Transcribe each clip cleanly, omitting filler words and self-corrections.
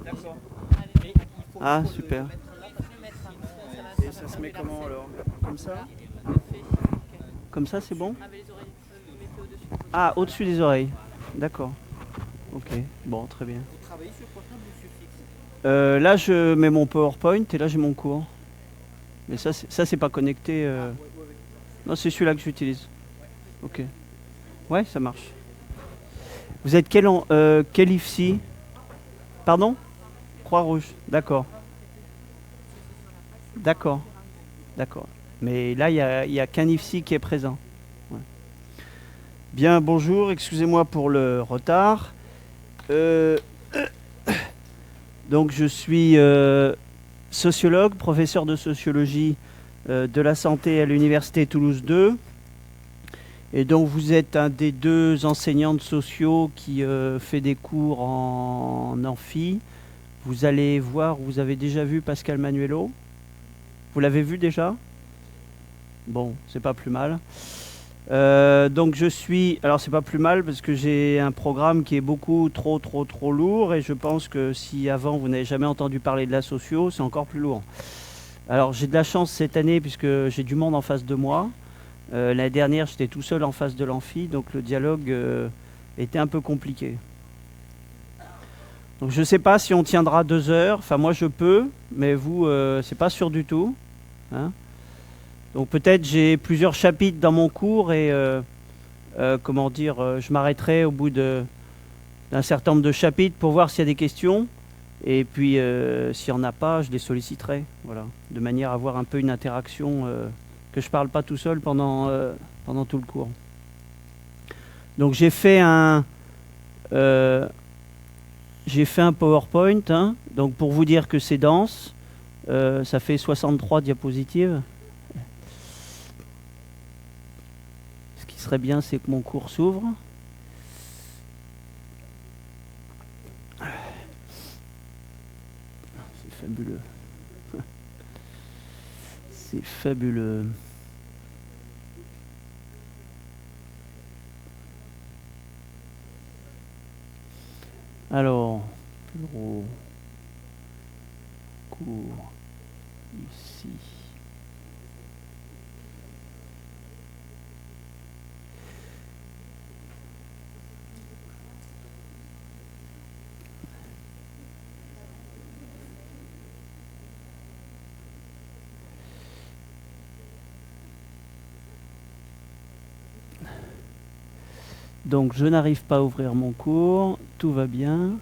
D'accord. Ah, super. Et ça se met comment alors? Comme ça? Comme ça, c'est bon? Ah, au-dessus des oreilles. D'accord. Ok. Bon, très bien. Vous travaillez sur portable ou sur fixe? Là, je mets mon PowerPoint et là, j'ai mon cours. Mais ça, c'est pas connecté. Non, c'est celui-là que j'utilise. Ok. Ouais, ça marche. Vous êtes quel IFSI? Pardon? Croix-Rouge. D'accord. D'accord. D'accord. Mais là, il y a qu'un IFSI qui est présent. Ouais. Bien, bonjour. Excusez-moi pour le retard. Donc, je suis sociologue, professeur de sociologie de la santé à l'Université Toulouse 2. Et donc, vous êtes un des deux enseignants de sociaux qui fait des cours en amphi. Vous allez voir, vous avez déjà vu Pascal Manuelo? Vous l'avez vu déjà? Bon, c'est pas plus mal. Donc je suis... Alors c'est pas plus mal parce que j'ai un programme qui est beaucoup trop lourd et je pense que si avant vous n'avez jamais entendu parler de la socio, c'est encore plus lourd. Alors j'ai de la chance cette année puisque j'ai du monde en face de moi. L'année dernière j'étais tout seul en face de l'amphi, donc le dialogue était un peu compliqué. Donc je ne sais pas si on tiendra 2 heures, enfin moi je peux, mais vous c'est pas sûr du tout. Hein. Donc peut-être j'ai plusieurs chapitres dans mon cours et comment dire, je m'arrêterai au bout d'un certain nombre de chapitres pour voir s'il y a des questions. Et puis s'il n'y en a pas, je les solliciterai. Voilà, de manière à avoir un peu une interaction, que je ne parle pas tout seul pendant tout le cours. Donc euh, j'ai fait un PowerPoint, hein, donc pour vous dire que c'est dense. Ça fait 63 diapositives. Ce qui serait bien, c'est que mon cours s'ouvre. C'est fabuleux. C'est fabuleux. Alors, bureau, cours, ici. Donc je n'arrive pas à ouvrir mon cours, tout va bien.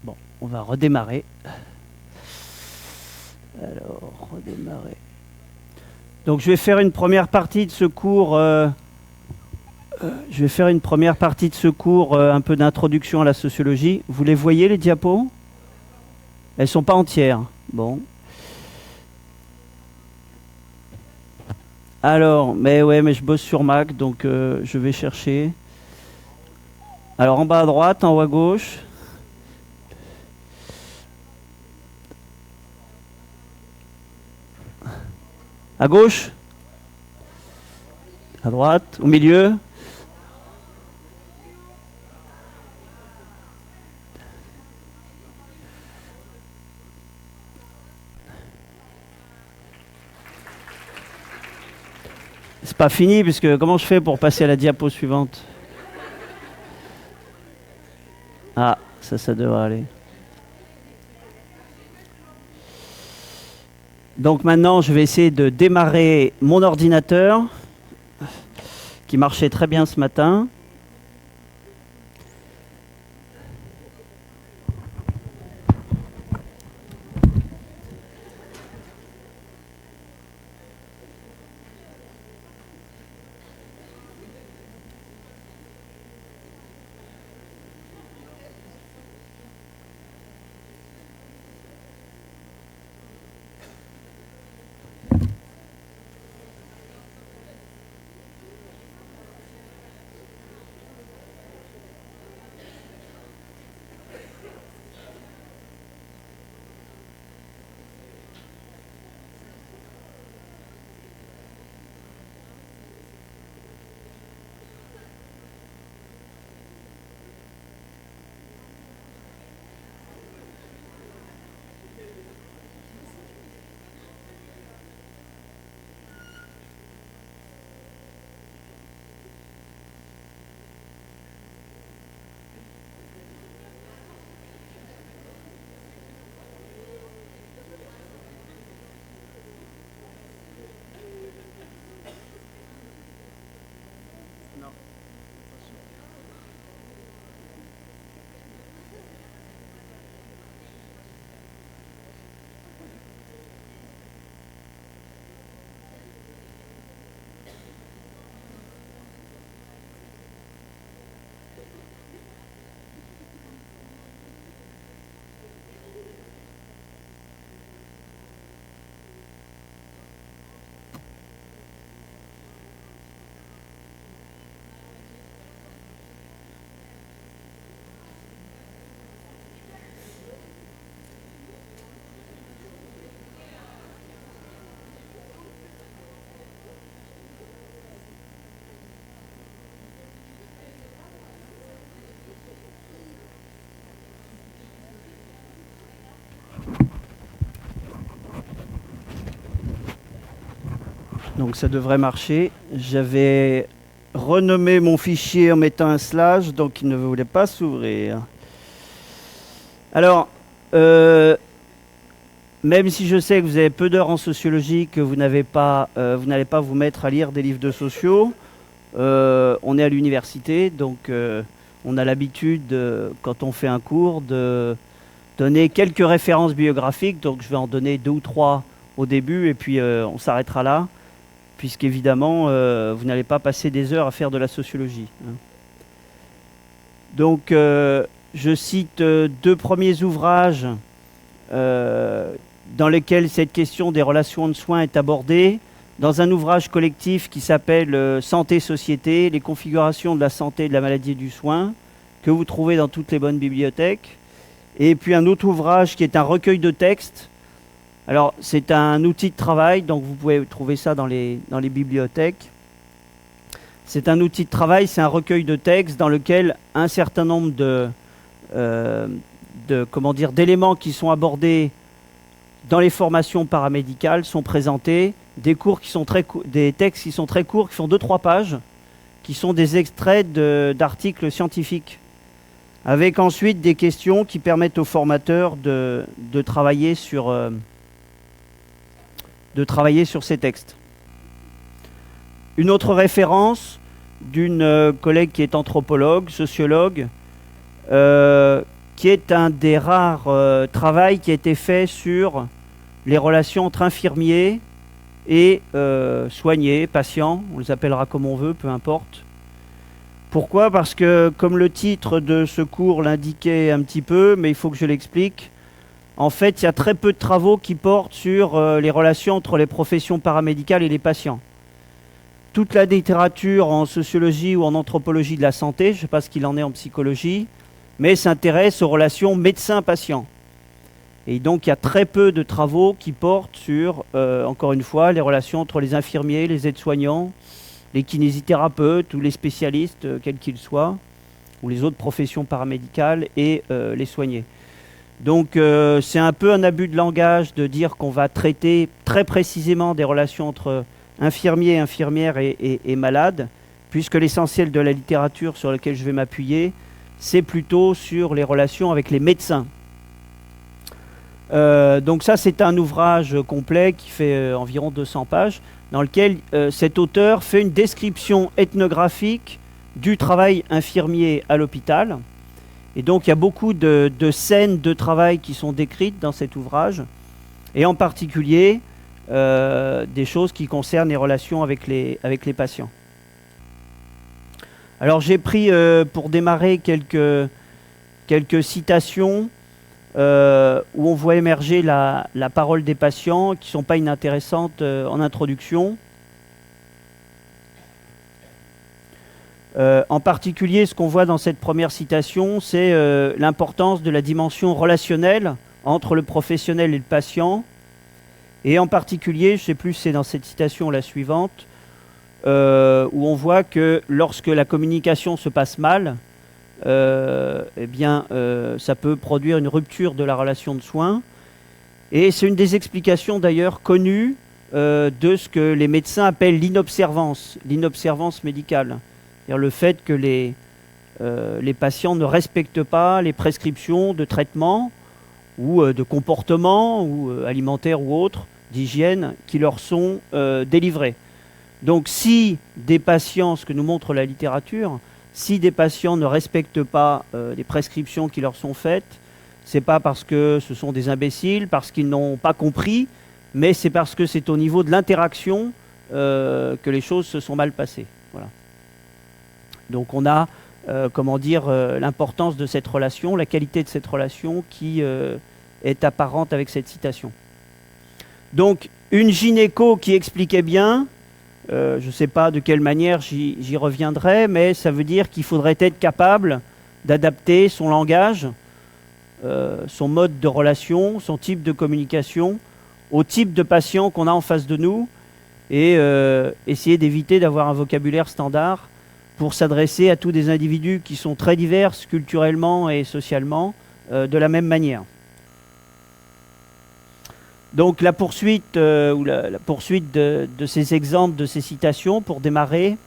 Bon, on va redémarrer. Alors, redémarrer. Donc je vais faire une première partie de ce cours. Un peu d'introduction à la sociologie. Vous les voyez les diapos? Elles sont pas entières. Bon. Alors, mais ouais, mais je bosse sur Mac, donc je vais chercher. Alors en bas à droite, en haut à gauche. À gauche? À droite? Au milieu? C'est pas fini, puisque comment je fais pour passer à la diapo suivante? Ah, ça devrait aller. Donc maintenant, je vais essayer de démarrer mon ordinateur, qui marchait très bien ce matin. Donc ça devrait marcher. J'avais renommé mon fichier en mettant un slash, donc il ne voulait pas s'ouvrir. Alors, même si je sais que vous avez peu d'heures en sociologie, que vous n'allez pas vous mettre à lire des livres de sociaux, on est à l'université, donc on a l'habitude, quand on fait un cours, de donner quelques références biographiques. Donc je vais en donner 2 ou 3 au début, et puis on s'arrêtera là, puisqu'évidemment, vous n'allez pas passer des heures à faire de la sociologie, hein. Donc, je cite 2 premiers ouvrages dans lesquels cette question des relations de soins est abordée, dans un ouvrage collectif qui s'appelle Santé-Société, les configurations de la santé, de la maladie et du soin, que vous trouvez dans toutes les bonnes bibliothèques. Et puis un autre ouvrage qui est un recueil de textes. Alors, c'est un outil de travail, donc vous pouvez trouver ça dans les bibliothèques. C'est un outil de travail, c'est un recueil de textes dans lequel un certain nombre d'éléments qui sont abordés dans les formations paramédicales sont présentés, des textes qui sont très courts, qui font 2-3 pages, qui sont des extraits d'articles scientifiques, avec ensuite des questions qui permettent aux formateurs de travailler sur ces textes. Une autre référence d'une collègue qui est anthropologue, sociologue, qui est un des rares travaux qui a été fait sur les relations entre infirmiers et soignés, patients, on les appellera comme on veut, peu importe. Pourquoi? Parce que, comme le titre de ce cours l'indiquait un petit peu, mais il faut que je l'explique, en fait, il y a très peu de travaux qui portent sur les relations entre les professions paramédicales et les patients. Toute la littérature en sociologie ou en anthropologie de la santé, je ne sais pas ce qu'il en est en psychologie, mais s'intéresse aux relations médecin-patient. Et donc, il y a très peu de travaux qui portent sur, encore une fois, les relations entre les infirmiers, les aides-soignants, les kinésithérapeutes ou les spécialistes, quels qu'ils soient, ou les autres professions paramédicales et les soignés. Donc, c'est un peu un abus de langage de dire qu'on va traiter très précisément des relations entre infirmiers, infirmières et malades, puisque l'essentiel de la littérature sur laquelle je vais m'appuyer, c'est plutôt sur les relations avec les médecins. Donc ça, c'est un ouvrage complet qui fait environ 200 pages, dans lequel cet auteur fait une description ethnographique du travail infirmier à l'hôpital. Et donc, il y a beaucoup de scènes de travail qui sont décrites dans cet ouvrage, et en particulier des choses qui concernent les relations avec les patients. Alors, j'ai pris, pour démarrer, quelques citations où on voit émerger la parole des patients, qui ne sont pas inintéressantes en introduction. En particulier, ce qu'on voit dans cette première citation, c'est l'importance de la dimension relationnelle entre le professionnel et le patient. Et en particulier, je ne sais plus si c'est dans cette citation ou la suivante, où on voit que lorsque la communication se passe mal, eh bien, ça peut produire une rupture de la relation de soins. Et c'est une des explications d'ailleurs connues de ce que les médecins appellent l'inobservance médicale. C'est-à-dire le fait que les patients ne respectent pas les prescriptions de traitement ou de comportement, ou alimentaire ou autre, d'hygiène, qui leur sont délivrées. Donc si des patients, ce que nous montre la littérature, si des patients ne respectent pas les prescriptions qui leur sont faites, c'est pas parce que ce sont des imbéciles, parce qu'ils n'ont pas compris, mais c'est parce que c'est au niveau de l'interaction que les choses se sont mal passées. Voilà. Donc on a, l'importance de cette relation, la qualité de cette relation qui est apparente avec cette citation. Donc une gynéco qui expliquait bien, je ne sais pas de quelle manière j'y reviendrai, mais ça veut dire qu'il faudrait être capable d'adapter son langage, son mode de relation, son type de communication au type de patient qu'on a en face de nous, et essayer d'éviter d'avoir un vocabulaire standard pour s'adresser à tous des individus qui sont très divers culturellement et socialement de la même manière. Donc la poursuite, la poursuite de ces exemples, de ces citations, pour démarrer.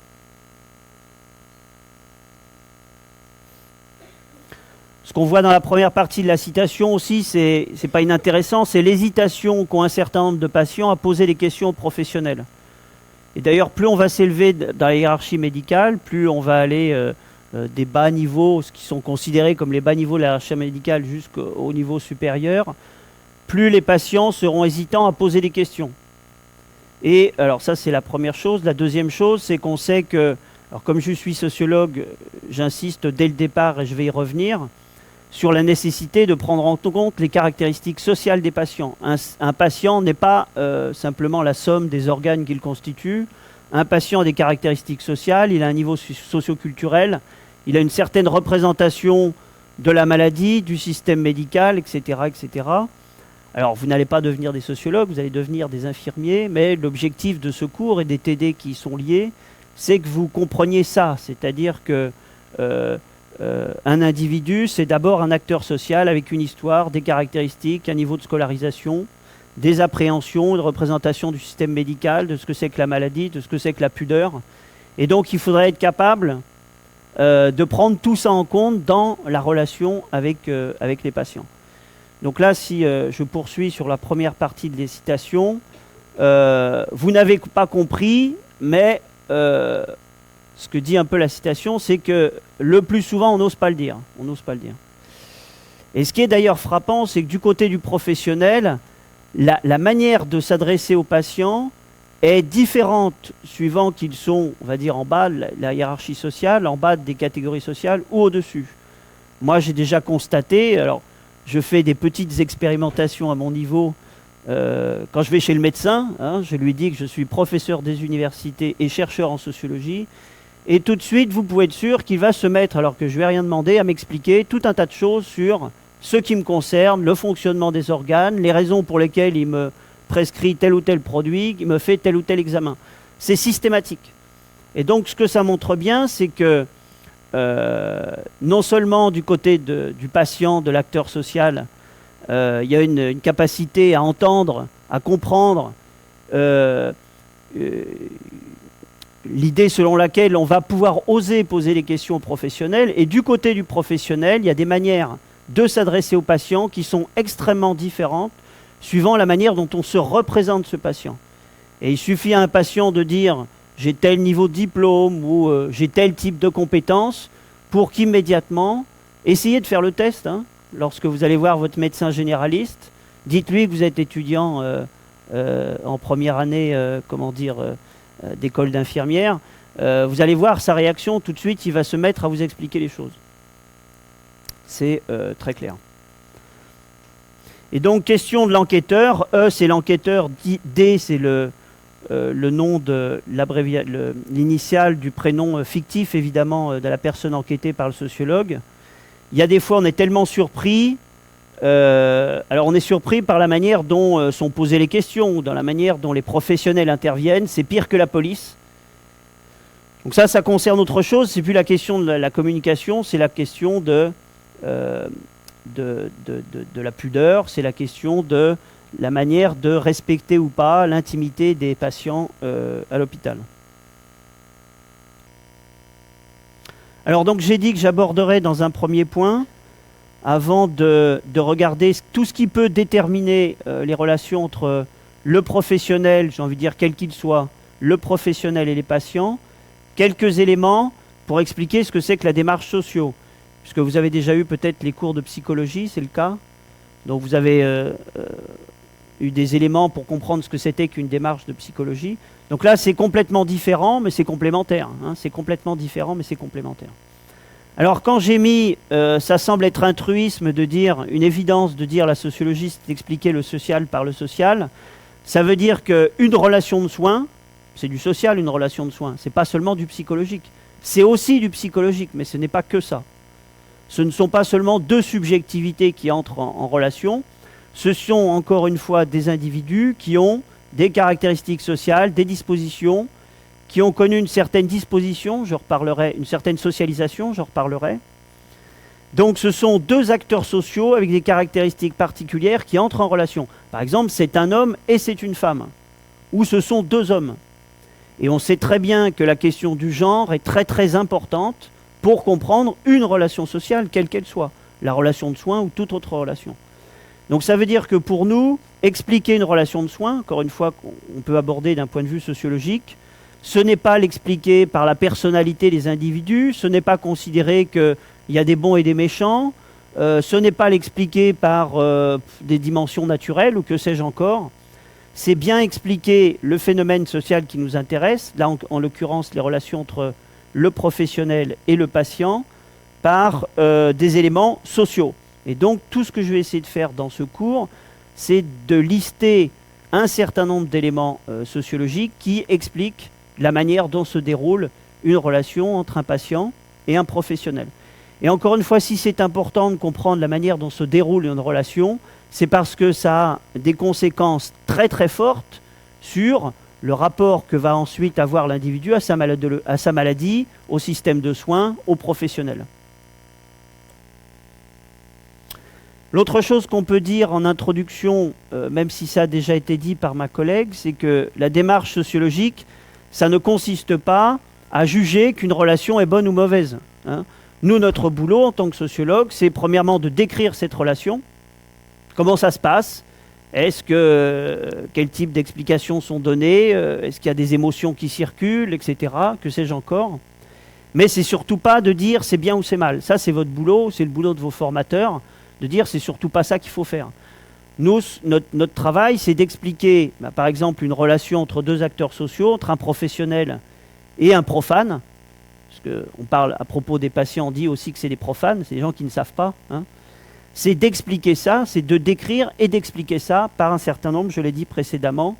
Ce qu'on voit dans la première partie de la citation aussi, c'est pas inintéressant, c'est l'hésitation qu'ont un certain nombre de patients à poser des questions aux professionnels. Et d'ailleurs, plus on va s'élever dans la hiérarchie médicale, plus on va aller des bas niveaux, ce qui sont considérés comme les bas niveaux de la hiérarchie médicale jusqu'au niveau supérieur, plus les patients seront hésitants à poser des questions. Et alors ça, c'est la première chose. La deuxième chose, c'est qu'on sait que, alors comme je suis sociologue, j'insiste dès le départ, et je vais y revenir, sur la nécessité de prendre en compte les caractéristiques sociales des patients. Un patient n'est pas simplement la somme des organes qu'il constitue. Un patient a des caractéristiques sociales, il a un niveau socioculturel, il a une certaine représentation de la maladie, du système médical, etc., etc. Alors, vous n'allez pas devenir des sociologues, vous allez devenir des infirmiers, mais l'objectif de ce cours et des TD qui y sont liés, c'est que vous compreniez ça, c'est-à-dire que un individu, c'est d'abord un acteur social avec une histoire, des caractéristiques, un niveau de scolarisation, des appréhensions, de représentation du système médical, de ce que c'est que la maladie, de ce que c'est que la pudeur. Et donc, il faudrait être capable de prendre tout ça en compte dans la relation avec les patients. Donc là, si je poursuis sur la première partie de les citations, vous n'avez pas compris, mais ce que dit un peu la citation, c'est que le plus souvent, on n'ose pas le dire. On n'ose pas le dire. Et ce qui est d'ailleurs frappant, c'est que du côté du professionnel, la manière de s'adresser aux patients est différente suivant qu'ils sont, on va dire, en bas de la hiérarchie sociale, en bas des catégories sociales ou au-dessus. Moi, j'ai déjà constaté, alors je fais des petites expérimentations à mon niveau quand je vais chez le médecin, hein, je lui dis que je suis professeur des universités et chercheur en sociologie, et tout de suite, vous pouvez être sûr qu'il va se mettre, alors que je ne vais rien demander, à m'expliquer tout un tas de choses sur ce qui me concerne, le fonctionnement des organes, les raisons pour lesquelles il me prescrit tel ou tel produit, il me fait tel ou tel examen. C'est systématique. Et donc, ce que ça montre bien, c'est que non seulement du côté du patient, de l'acteur social, il y a une capacité à entendre, à comprendre l'idée selon laquelle on va pouvoir oser poser des questions aux professionnels. Et du côté du professionnel, il y a des manières de s'adresser aux patients qui sont extrêmement différentes suivant la manière dont on se représente ce patient. Et il suffit à un patient de dire « j'ai tel niveau de diplôme » ou « j'ai tel type de compétences » pour qu'immédiatement, essayez de faire le test. Hein, lorsque vous allez voir votre médecin généraliste, dites-lui que vous êtes étudiant en première année, d'école d'infirmière. Vous allez voir sa réaction, tout de suite, il va se mettre à vous expliquer les choses. C'est très clair. Et donc, question de l'enquêteur. E, c'est l'enquêteur. D, c'est le nom de l'initiale du prénom fictif, évidemment, de la personne enquêtée par le sociologue. Il y a des fois, on est tellement surpris. Alors, on est surpris par la manière dont sont posées les questions, dans la manière dont les professionnels interviennent. C'est pire que la police. Donc ça concerne autre chose. C'est plus la question de la communication, c'est la question de la pudeur, c'est la question de la manière de respecter ou pas l'intimité des patients à l'hôpital. Alors donc j'ai dit que j'aborderais dans un premier point, avant de regarder tout ce qui peut déterminer les relations entre le professionnel, j'ai envie de dire quel qu'il soit, le professionnel et les patients, quelques éléments pour expliquer ce que c'est que la démarche socio. Puisque vous avez déjà eu peut-être les cours de psychologie, c'est le cas. Donc vous avez eu des éléments pour comprendre ce que c'était qu'une démarche de psychologie. Donc là, c'est complètement différent, mais c'est complémentaire. Hein. C'est complètement différent, mais c'est complémentaire. Alors quand j'ai mis, ça semble être un truisme de dire, une évidence de dire la sociologie, c'est d'expliquer le social par le social, ça veut dire qu'une relation de soins, c'est du social, une relation de soins. C'est pas seulement du psychologique. C'est aussi du psychologique, mais ce n'est pas que ça. Ce ne sont pas seulement deux subjectivités qui entrent en relation, ce sont encore une fois des individus qui ont des caractéristiques sociales, des dispositions, qui ont connu une certaine disposition, je reparlerai, une certaine socialisation, je reparlerai, Donc ce sont deux acteurs sociaux avec des caractéristiques particulières qui entrent en relation. Par exemple, c'est un homme et c'est une femme, ou ce sont deux hommes. Et on sait très bien que la question du genre est très très importante pour comprendre une relation sociale, quelle qu'elle soit, la relation de soins ou toute autre relation. Donc ça veut dire que pour nous, expliquer une relation de soins, encore une fois, qu'on peut aborder d'un point de vue sociologique, ce n'est pas l'expliquer par la personnalité des individus, ce n'est pas considérer qu'il y a des bons et des méchants, ce n'est pas l'expliquer par des dimensions naturelles ou que sais-je encore. C'est bien expliquer le phénomène social qui nous intéresse, là en l'occurrence les relations entre le professionnel et le patient, par des éléments sociaux. Et donc tout ce que je vais essayer de faire dans ce cours, c'est de lister un certain nombre d'éléments sociologiques qui expliquent la manière dont se déroule une relation entre un patient et un professionnel. Et encore une fois, si c'est important de comprendre la manière dont se déroule une relation, c'est parce que ça a des conséquences très très fortes sur le rapport que va ensuite avoir l'individu à sa maladie, au système de soins, aux professionnels. L'autre chose qu'on peut dire en introduction, même si ça a déjà été dit par ma collègue, c'est que la démarche sociologique, ça ne consiste pas à juger qu'une relation est bonne ou mauvaise, hein. Nous, notre boulot en tant que sociologue, c'est premièrement de décrire cette relation. Comment ça se passe? Quel type d'explications sont données? Est-ce qu'il y a des émotions qui circulent, etc. Que sais-je encore? Mais c'est surtout pas de dire c'est bien ou c'est mal. Ça, c'est votre boulot, c'est le boulot de vos formateurs, de dire c'est surtout pas ça qu'il faut faire. Nous, notre travail, c'est d'expliquer, par exemple, une relation entre deux acteurs sociaux, entre un professionnel et un profane. Parce qu'on parle à propos des patients, on dit aussi que c'est des profanes, c'est des gens qui ne savent pas, hein. C'est d'expliquer ça, c'est de décrire et d'expliquer ça par un certain nombre, je l'ai dit précédemment,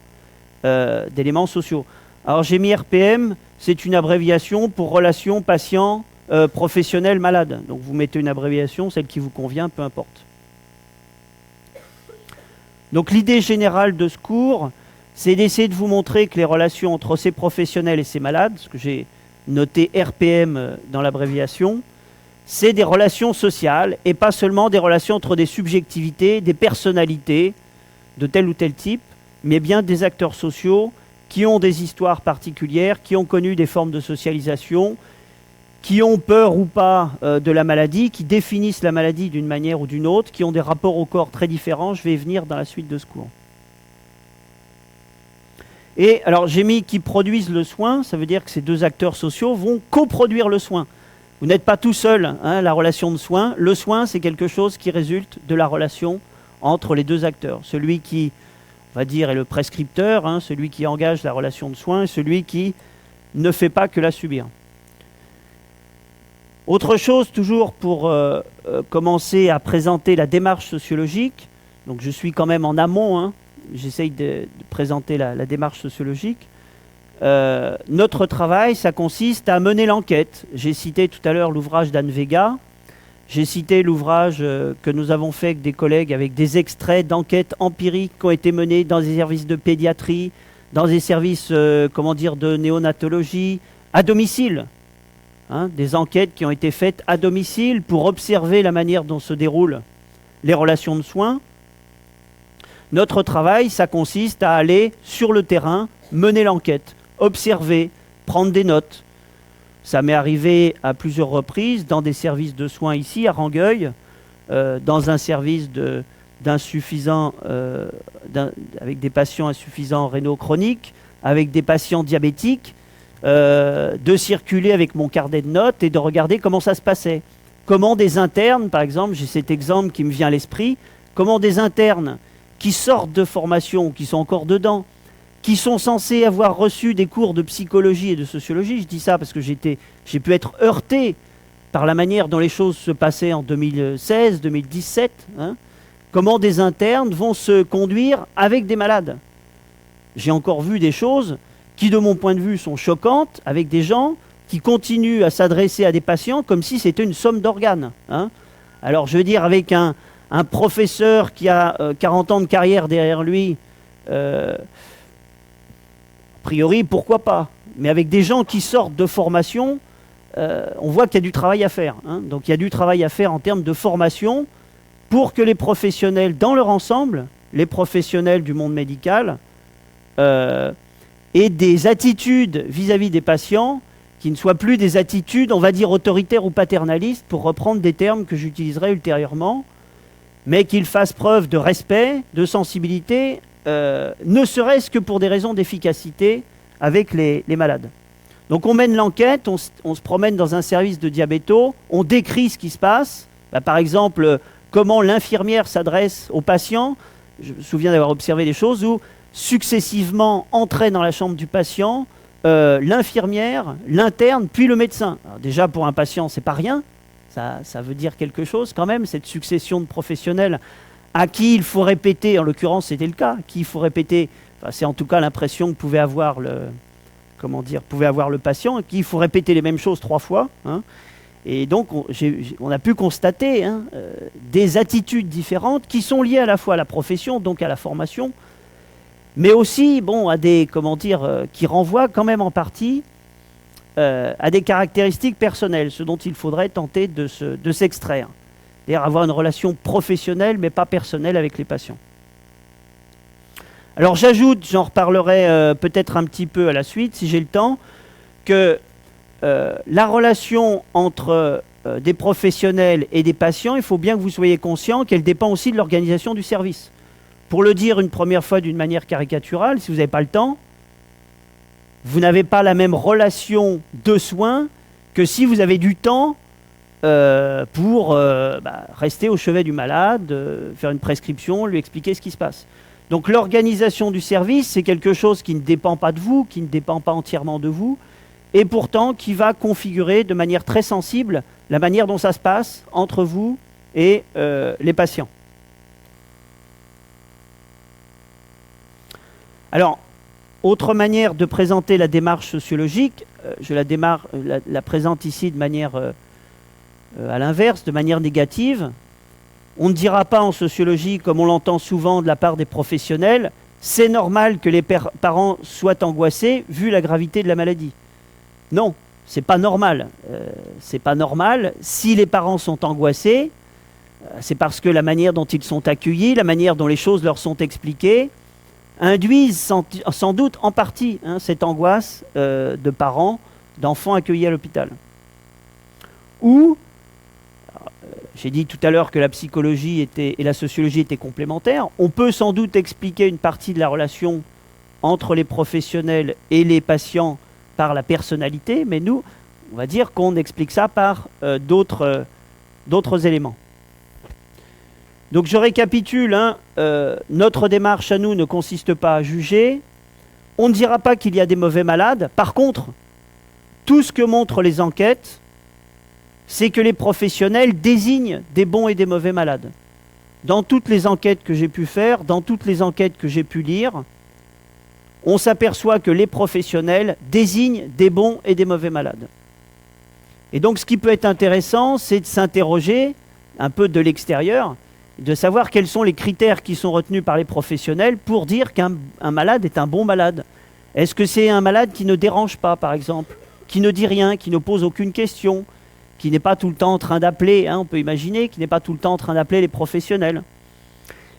d'éléments sociaux. Alors j'ai mis RPM, c'est une abréviation pour relation patient professionnel malade. Donc vous mettez une abréviation, celle qui vous convient, peu importe. Donc l'idée générale de ce cours, c'est d'essayer de vous montrer que les relations entre ces professionnels et ces malades, ce que j'ai noté RPM dans l'abréviation, c'est des relations sociales et pas seulement des relations entre des subjectivités, des personnalités de tel ou tel type, mais bien des acteurs sociaux qui ont des histoires particulières, qui ont connu des formes de socialisation, qui ont peur ou pas de la maladie, qui définissent la maladie d'une manière ou d'une autre, qui ont des rapports au corps très différents. Je vais y venir dans la suite de ce cours. Et alors j'ai mis qui produisent le soin, ça veut dire que ces deux acteurs sociaux vont coproduire le soin. Vous n'êtes pas tout seul, hein, la relation de soin. Le soin, c'est quelque chose qui résulte de la relation entre les deux acteurs. Celui qui, on va dire, est le prescripteur, hein, celui qui engage la relation de soin, et celui qui ne fait pas que la subir. Autre chose, toujours pour commencer à présenter la démarche sociologique, donc je suis quand même en amont, hein, j'essaye de présenter la démarche sociologique. Notre travail, ça consiste à mener l'enquête. J'ai cité tout à l'heure l'ouvrage d'Anne Vega. J'ai cité l'ouvrage que nous avons fait avec des collègues avec des extraits d'enquêtes empiriques qui ont été menées dans des services de pédiatrie, dans des services de néonatologie, à domicile. Hein, des enquêtes qui ont été faites à domicile pour observer la manière dont se déroulent les relations de soins. Notre travail, ça consiste à aller sur le terrain, mener l'enquête, observer, prendre des notes. Ça m'est arrivé à plusieurs reprises dans des services de soins ici, à Rangueil, dans un service avec des patients insuffisants rénaux chroniques, avec des patients diabétiques, de circuler avec mon carnet de notes et de regarder comment ça se passait. Comment des internes, par exemple, j'ai cet exemple qui me vient à l'esprit, comment des internes qui sortent de formation, qui sont encore dedans, qui sont censés avoir reçu des cours de psychologie et de sociologie, je dis ça parce que j'ai pu être heurté par la manière dont les choses se passaient en 2016, 2017, hein, comment des internes vont se conduire avec des malades. J'ai encore vu des choses qui, de mon point de vue, sont choquantes, avec des gens qui continuent à s'adresser à des patients comme si c'était une somme d'organes, hein. Alors, je veux dire, avec un professeur qui a 40 ans de carrière derrière lui, a priori, pourquoi pas? Mais avec des gens qui sortent de formation, on voit qu'il y a du travail à faire. Hein. Donc il y a du travail à faire en termes de formation pour que les professionnels dans leur ensemble, les professionnels du monde médical, aient des attitudes vis-à-vis des patients qui ne soient plus des attitudes, on va dire, autoritaires ou paternalistes, pour reprendre des termes que j'utiliserai ultérieurement, mais qu'ils fassent preuve de respect, de sensibilité, ne serait-ce que pour des raisons d'efficacité avec les malades. Donc on mène l'enquête, on se promène dans un service de diabéto, on décrit ce qui se passe, par exemple, comment l'infirmière s'adresse aux patients. Je me souviens d'avoir observé des choses où successivement entraient dans la chambre du patient l'infirmière, l'interne, puis le médecin. Alors déjà pour un patient, c'est pas rien, ça veut dire quelque chose quand même, cette succession de professionnels à qui il faut répéter, en l'occurrence c'était le cas, à qui il faut répéter, enfin, c'est en tout cas l'impression que pouvait avoir le patient, à qui il faut répéter les mêmes choses 3 fois. Hein. Et donc on a pu constater des attitudes différentes qui sont liées à la fois à la profession, donc à la formation, mais aussi à des, qui renvoient quand même en partie à des caractéristiques personnelles, ce dont il faudrait tenter de s'extraire. C'est-à-dire avoir une relation professionnelle, mais pas personnelle avec les patients. Alors j'ajoute, j'en reparlerai peut-être un petit peu à la suite, si j'ai le temps, que la relation entre des professionnels et des patients, il faut bien que vous soyez conscient qu'elle dépend aussi de l'organisation du service. Pour le dire une première fois d'une manière caricaturale, si vous n'avez pas le temps, vous n'avez pas la même relation de soins que si vous avez du temps pour rester au chevet du malade, faire une prescription, lui expliquer ce qui se passe. Donc l'organisation du service, c'est quelque chose qui ne dépend pas de vous, qui ne dépend pas entièrement de vous, et pourtant qui va configurer de manière très sensible la manière dont ça se passe entre vous et les patients. Alors, autre manière de présenter la démarche sociologique, je la présente ici de manière à l'inverse, de manière négative. On ne dira pas en sociologie, comme on l'entend souvent de la part des professionnels, c'est normal que les parents soient angoissés vu la gravité de la maladie. Non, c'est pas normal. C'est pas normal. Si les parents sont angoissés, c'est parce que la manière dont ils sont accueillis, la manière dont les choses leur sont expliquées, induisent sans doute en partie cette angoisse de parents, d'enfants accueillis à l'hôpital. Ou, j'ai dit tout à l'heure que la psychologie et la sociologie étaient complémentaires, on peut sans doute expliquer une partie de la relation entre les professionnels et les patients par la personnalité, mais nous, on va dire qu'on explique ça par d'autres éléments. Donc je récapitule, notre démarche à nous ne consiste pas à juger, on ne dira pas qu'il y a des mauvais malades, par contre, tout ce que montrent les enquêtes, c'est que les professionnels désignent des bons et des mauvais malades. Dans toutes les enquêtes que j'ai pu faire, dans toutes les enquêtes que j'ai pu lire, on s'aperçoit que les professionnels désignent des bons et des mauvais malades. Et donc ce qui peut être intéressant, c'est de s'interroger un peu de l'extérieur, de savoir quels sont les critères qui sont retenus par les professionnels pour dire qu'un malade est un bon malade. Est-ce que c'est un malade qui ne dérange pas, par exemple, qui ne dit rien, qui ne pose aucune question, qui n'est pas tout le temps en train d'appeler, on peut imaginer, qui n'est pas tout le temps en train d'appeler les professionnels.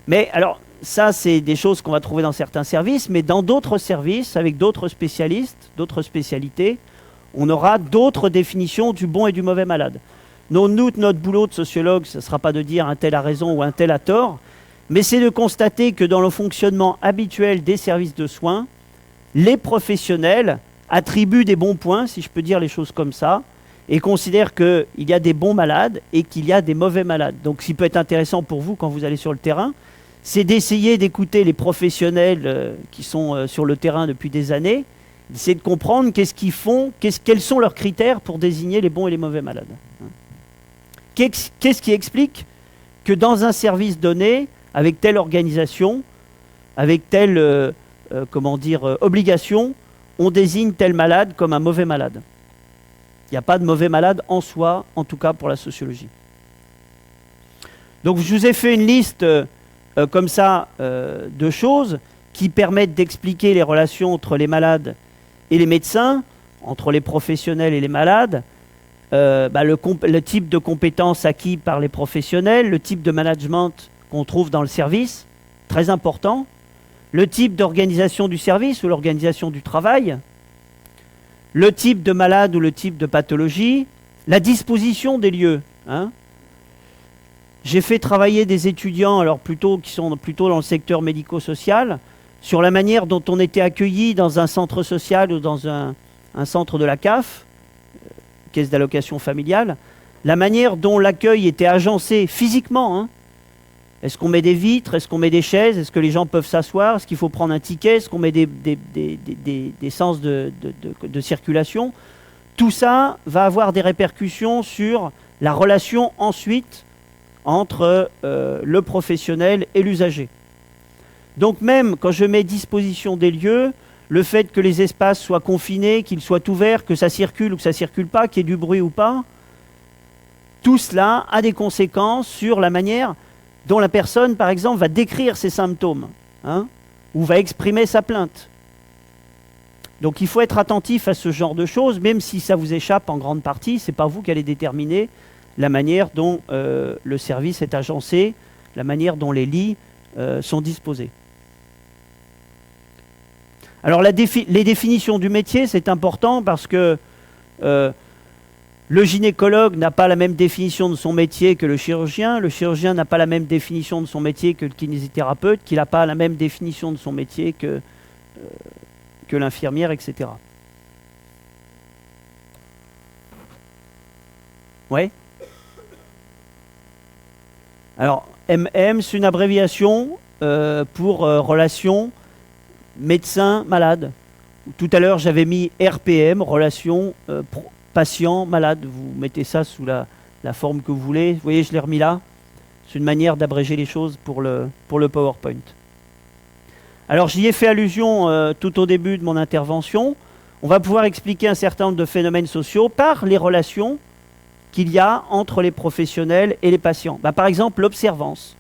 Mais alors, ça, c'est des choses qu'on va trouver dans certains services, mais dans d'autres services, avec d'autres spécialistes, d'autres spécialités, on aura d'autres définitions du bon et du mauvais malade. Nous, notre boulot de sociologue, ce ne sera pas de dire un tel a raison ou un tel a tort, mais c'est de constater que dans le fonctionnement habituel des services de soins, les professionnels attribuent des bons points, si je peux dire les choses comme ça, et considèrent qu'il y a des bons malades et qu'il y a des mauvais malades. Donc ce qui peut être intéressant pour vous quand vous allez sur le terrain, c'est d'essayer d'écouter les professionnels qui sont sur le terrain depuis des années, d'essayer de comprendre qu'est-ce qu'ils font, quels sont leurs critères pour désigner les bons et les mauvais malades. Qu'est-ce qui explique que dans un service donné, avec telle organisation, avec telle obligation, on désigne tel malade comme un mauvais malade? Il n'y a pas de mauvais malade en soi, en tout cas pour la sociologie. Donc je vous ai fait une liste comme ça de choses qui permettent d'expliquer les relations entre les malades et les médecins, entre les professionnels et les malades. le type de compétences acquis par les professionnels, le type de management qu'on trouve dans le service, très important, le type d'organisation du service ou l'organisation du travail, le type de malade ou le type de pathologie, la disposition des lieux. Hein. J'ai fait travailler des étudiants, alors qui sont plutôt dans le secteur médico-social, sur la manière dont on était accueilli dans un centre social ou dans un centre de la CAF, caisse d'allocation familiale, la manière dont l'accueil était agencé physiquement. Hein. Est-ce qu'on met des vitres? Est-ce qu'on met des chaises? Est-ce que les gens peuvent s'asseoir? Est-ce qu'il faut prendre un ticket? Est-ce qu'on met des sens de circulation? Tout ça va avoir des répercussions sur la relation ensuite entre le professionnel et l'usager. Donc même quand je mets disposition des lieux, le fait que les espaces soient confinés, qu'ils soient ouverts, que ça circule ou que ça ne circule pas, qu'il y ait du bruit ou pas, tout cela a des conséquences sur la manière dont la personne, par exemple, va décrire ses symptômes, hein, ou va exprimer sa plainte. Donc il faut être attentif à ce genre de choses, même si ça vous échappe en grande partie, ce n'est pas vous qui allez déterminer la manière dont le service est agencé, la manière dont les lits sont disposés. Alors les définitions du métier, c'est important parce que le gynécologue n'a pas la même définition de son métier que le chirurgien n'a pas la même définition de son métier que le kinésithérapeute, qui n'a pas la même définition de son métier que l'infirmière, etc. Ouais. Alors, MM, c'est une abréviation pour relation médecin-malade. Tout à l'heure, j'avais mis RPM, relation patient-malade. Vous mettez ça sous la forme que vous voulez. Vous voyez, je l'ai remis là. C'est une manière d'abréger les choses pour le PowerPoint. Alors, j'y ai fait allusion tout au début de mon intervention. On va pouvoir expliquer un certain nombre de phénomènes sociaux par les relations qu'il y a entre les professionnels et les patients. Par exemple, l'observance.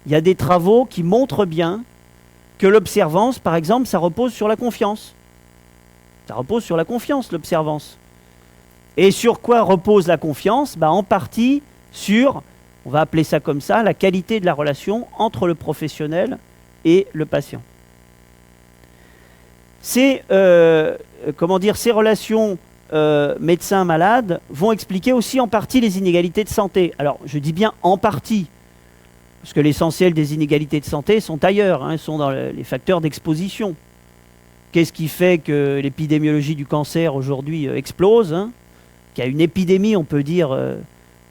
Il y a des travaux qui montrent bien que l'observance, par exemple, ça repose sur la confiance. Ça repose sur la confiance, l'observance. Et sur quoi repose la confiance? En partie sur, on va appeler ça comme ça, la qualité de la relation entre le professionnel et le patient. Ces relations médecin-malade vont expliquer aussi en partie les inégalités de santé. Alors, je dis bien en partie, parce que l'essentiel des inégalités de santé sont ailleurs, hein, sont dans les facteurs d'exposition. Qu'est-ce qui fait que l'épidémiologie du cancer aujourd'hui explose, hein, qu'il y a une épidémie, on peut dire,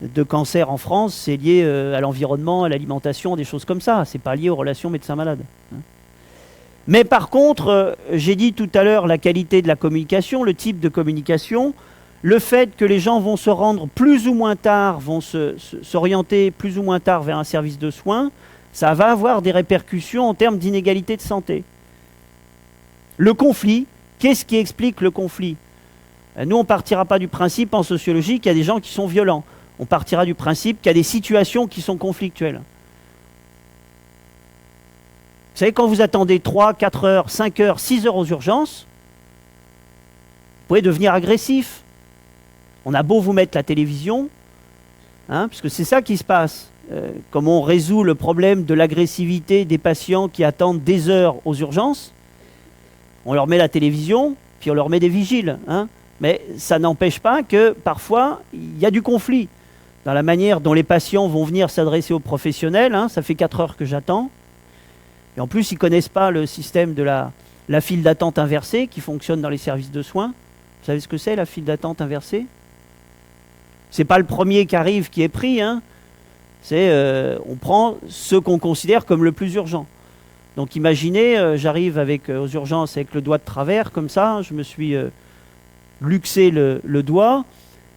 de cancer en France, c'est lié à l'environnement, à l'alimentation, des choses comme ça. C'est pas lié aux relations médecin-malade. Hein. Mais par contre, j'ai dit tout à l'heure la qualité de la communication, le type de communication, le fait que les gens vont se rendre plus ou moins tard, vont s'orienter plus ou moins tard vers un service de soins, ça va avoir des répercussions en termes d'inégalité de santé. Le conflit, qu'est-ce qui explique le conflit? Nous, on ne partira pas du principe en sociologie qu'il y a des gens qui sont violents. On partira du principe qu'il y a des situations qui sont conflictuelles. Vous savez, quand vous attendez 3, 4 heures, 5 heures, 6 heures aux urgences, vous pouvez devenir agressif. On a beau vous mettre la télévision, hein, parce que c'est ça qui se passe. Comment on résout le problème de l'agressivité des patients qui attendent des heures aux urgences? On leur met la télévision, puis on leur met des vigiles. Hein, mais ça n'empêche pas que parfois, il y a du conflit dans la manière dont les patients vont venir s'adresser aux professionnels. Hein, ça fait 4 heures que j'attends. Et en plus, ils ne connaissent pas le système de la file d'attente inversée qui fonctionne dans les services de soins. Vous savez ce que c'est, la file d'attente inversée? Ce n'est pas le premier qui arrive qui est pris. Hein. On prend ce qu'on considère comme le plus urgent. Donc imaginez, j'arrive aux urgences avec le doigt de travers, comme ça, je me suis luxé le doigt,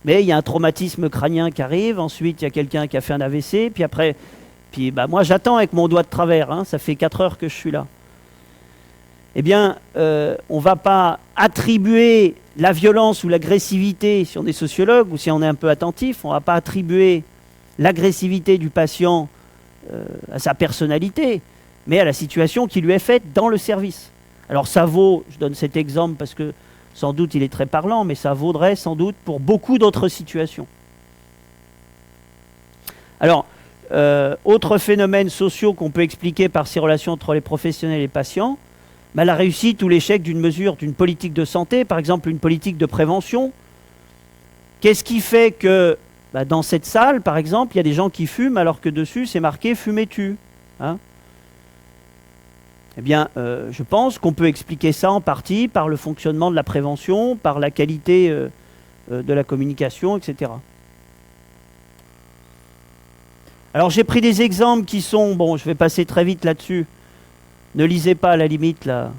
mais il y a un traumatisme crânien qui arrive, ensuite il y a quelqu'un qui a fait un AVC, puis après... moi, j'attends avec mon doigt de travers, hein, ça fait 4 heures que je suis là. Eh bien, on ne va pas attribuer la violence ou l'agressivité, si on est sociologue ou si on est un peu attentif, on ne va pas attribuer l'agressivité du patient à sa personnalité, mais à la situation qui lui est faite dans le service. Alors ça vaut, je donne cet exemple parce que sans doute il est très parlant, mais ça vaudrait sans doute pour beaucoup d'autres situations. Alors, autres phénomènes sociaux qu'on peut expliquer par ces relations entre les professionnels et les patients, bah, la réussite ou l'échec d'une mesure, d'une politique de santé, par exemple une politique de prévention. Qu'est-ce qui fait que bah, dans cette salle, par exemple, il y a des gens qui fument alors que dessus c'est marqué « fumez-tu » hein? Eh bien, je pense qu'on peut expliquer ça en partie par le fonctionnement de la prévention, par la qualité de la communication, etc. Alors j'ai pris des exemples qui sont... Bon, je vais passer très vite là-dessus. Ne lisez pas à la limite là.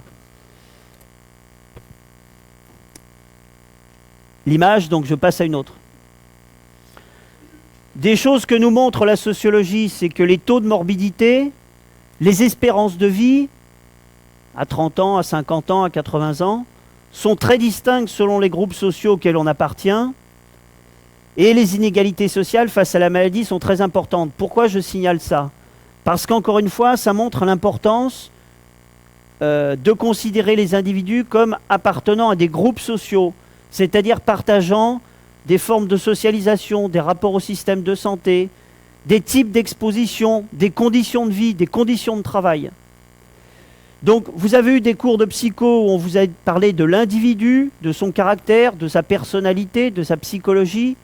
L'image, donc je passe à une autre. Des choses que nous montre la sociologie, c'est que les taux de morbidité, les espérances de vie, à 30 ans, à 50 ans, à 80 ans, sont très distinctes selon les groupes sociaux auxquels on appartient, et les inégalités sociales face à la maladie sont très importantes. Pourquoi je signale ça? Parce qu'encore une fois, ça montre l'importance de considérer les individus comme appartenant à des groupes sociaux, c'est-à-dire partageant des formes de socialisation, des rapports au système de santé, des types d'exposition, des conditions de vie, des conditions de travail. Donc, vous avez eu des cours de psycho où on vous a parlé de l'individu, de son caractère, de sa personnalité, de sa psychologie.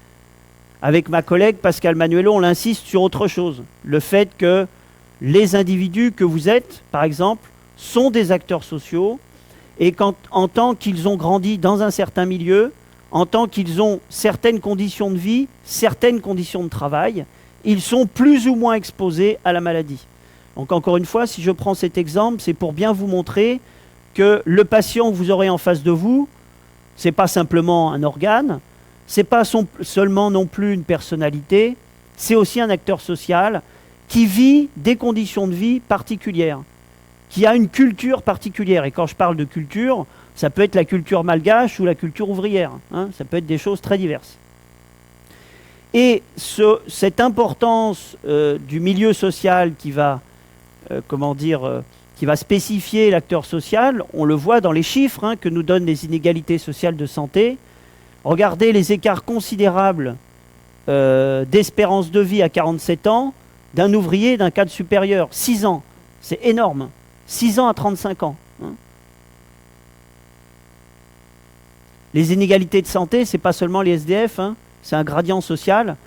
Avec ma collègue Pascal Manuelo, on insiste sur autre chose. Le fait que les individus que vous êtes, par exemple, sont des acteurs sociaux et qu'en tant qu'ils ont grandi dans un certain milieu, en tant qu'ils ont certaines conditions de vie, certaines conditions de travail, ils sont plus ou moins exposés à la maladie. Donc encore une fois, si je prends cet exemple, c'est pour bien vous montrer que le patient que vous aurez en face de vous, ce n'est pas simplement un organe, ce n'est pas seulement non plus une personnalité, c'est aussi un acteur social qui vit des conditions de vie particulières, qui a une culture particulière. Et quand je parle de culture, ça peut être la culture malgache ou la culture ouvrière, hein, ça peut être des choses très diverses. Et cette importance du milieu social qui va, qui va spécifier l'acteur social, on le voit dans les chiffres hein, que nous donnent les inégalités sociales de santé. Regardez les écarts considérables d'espérance de vie à 47 ans d'un ouvrier d'un cadre supérieur. 6 ans, c'est énorme. 6 ans à 35 ans. Hein. Les inégalités de santé, ce n'est pas seulement les SDF, hein, c'est un gradient social.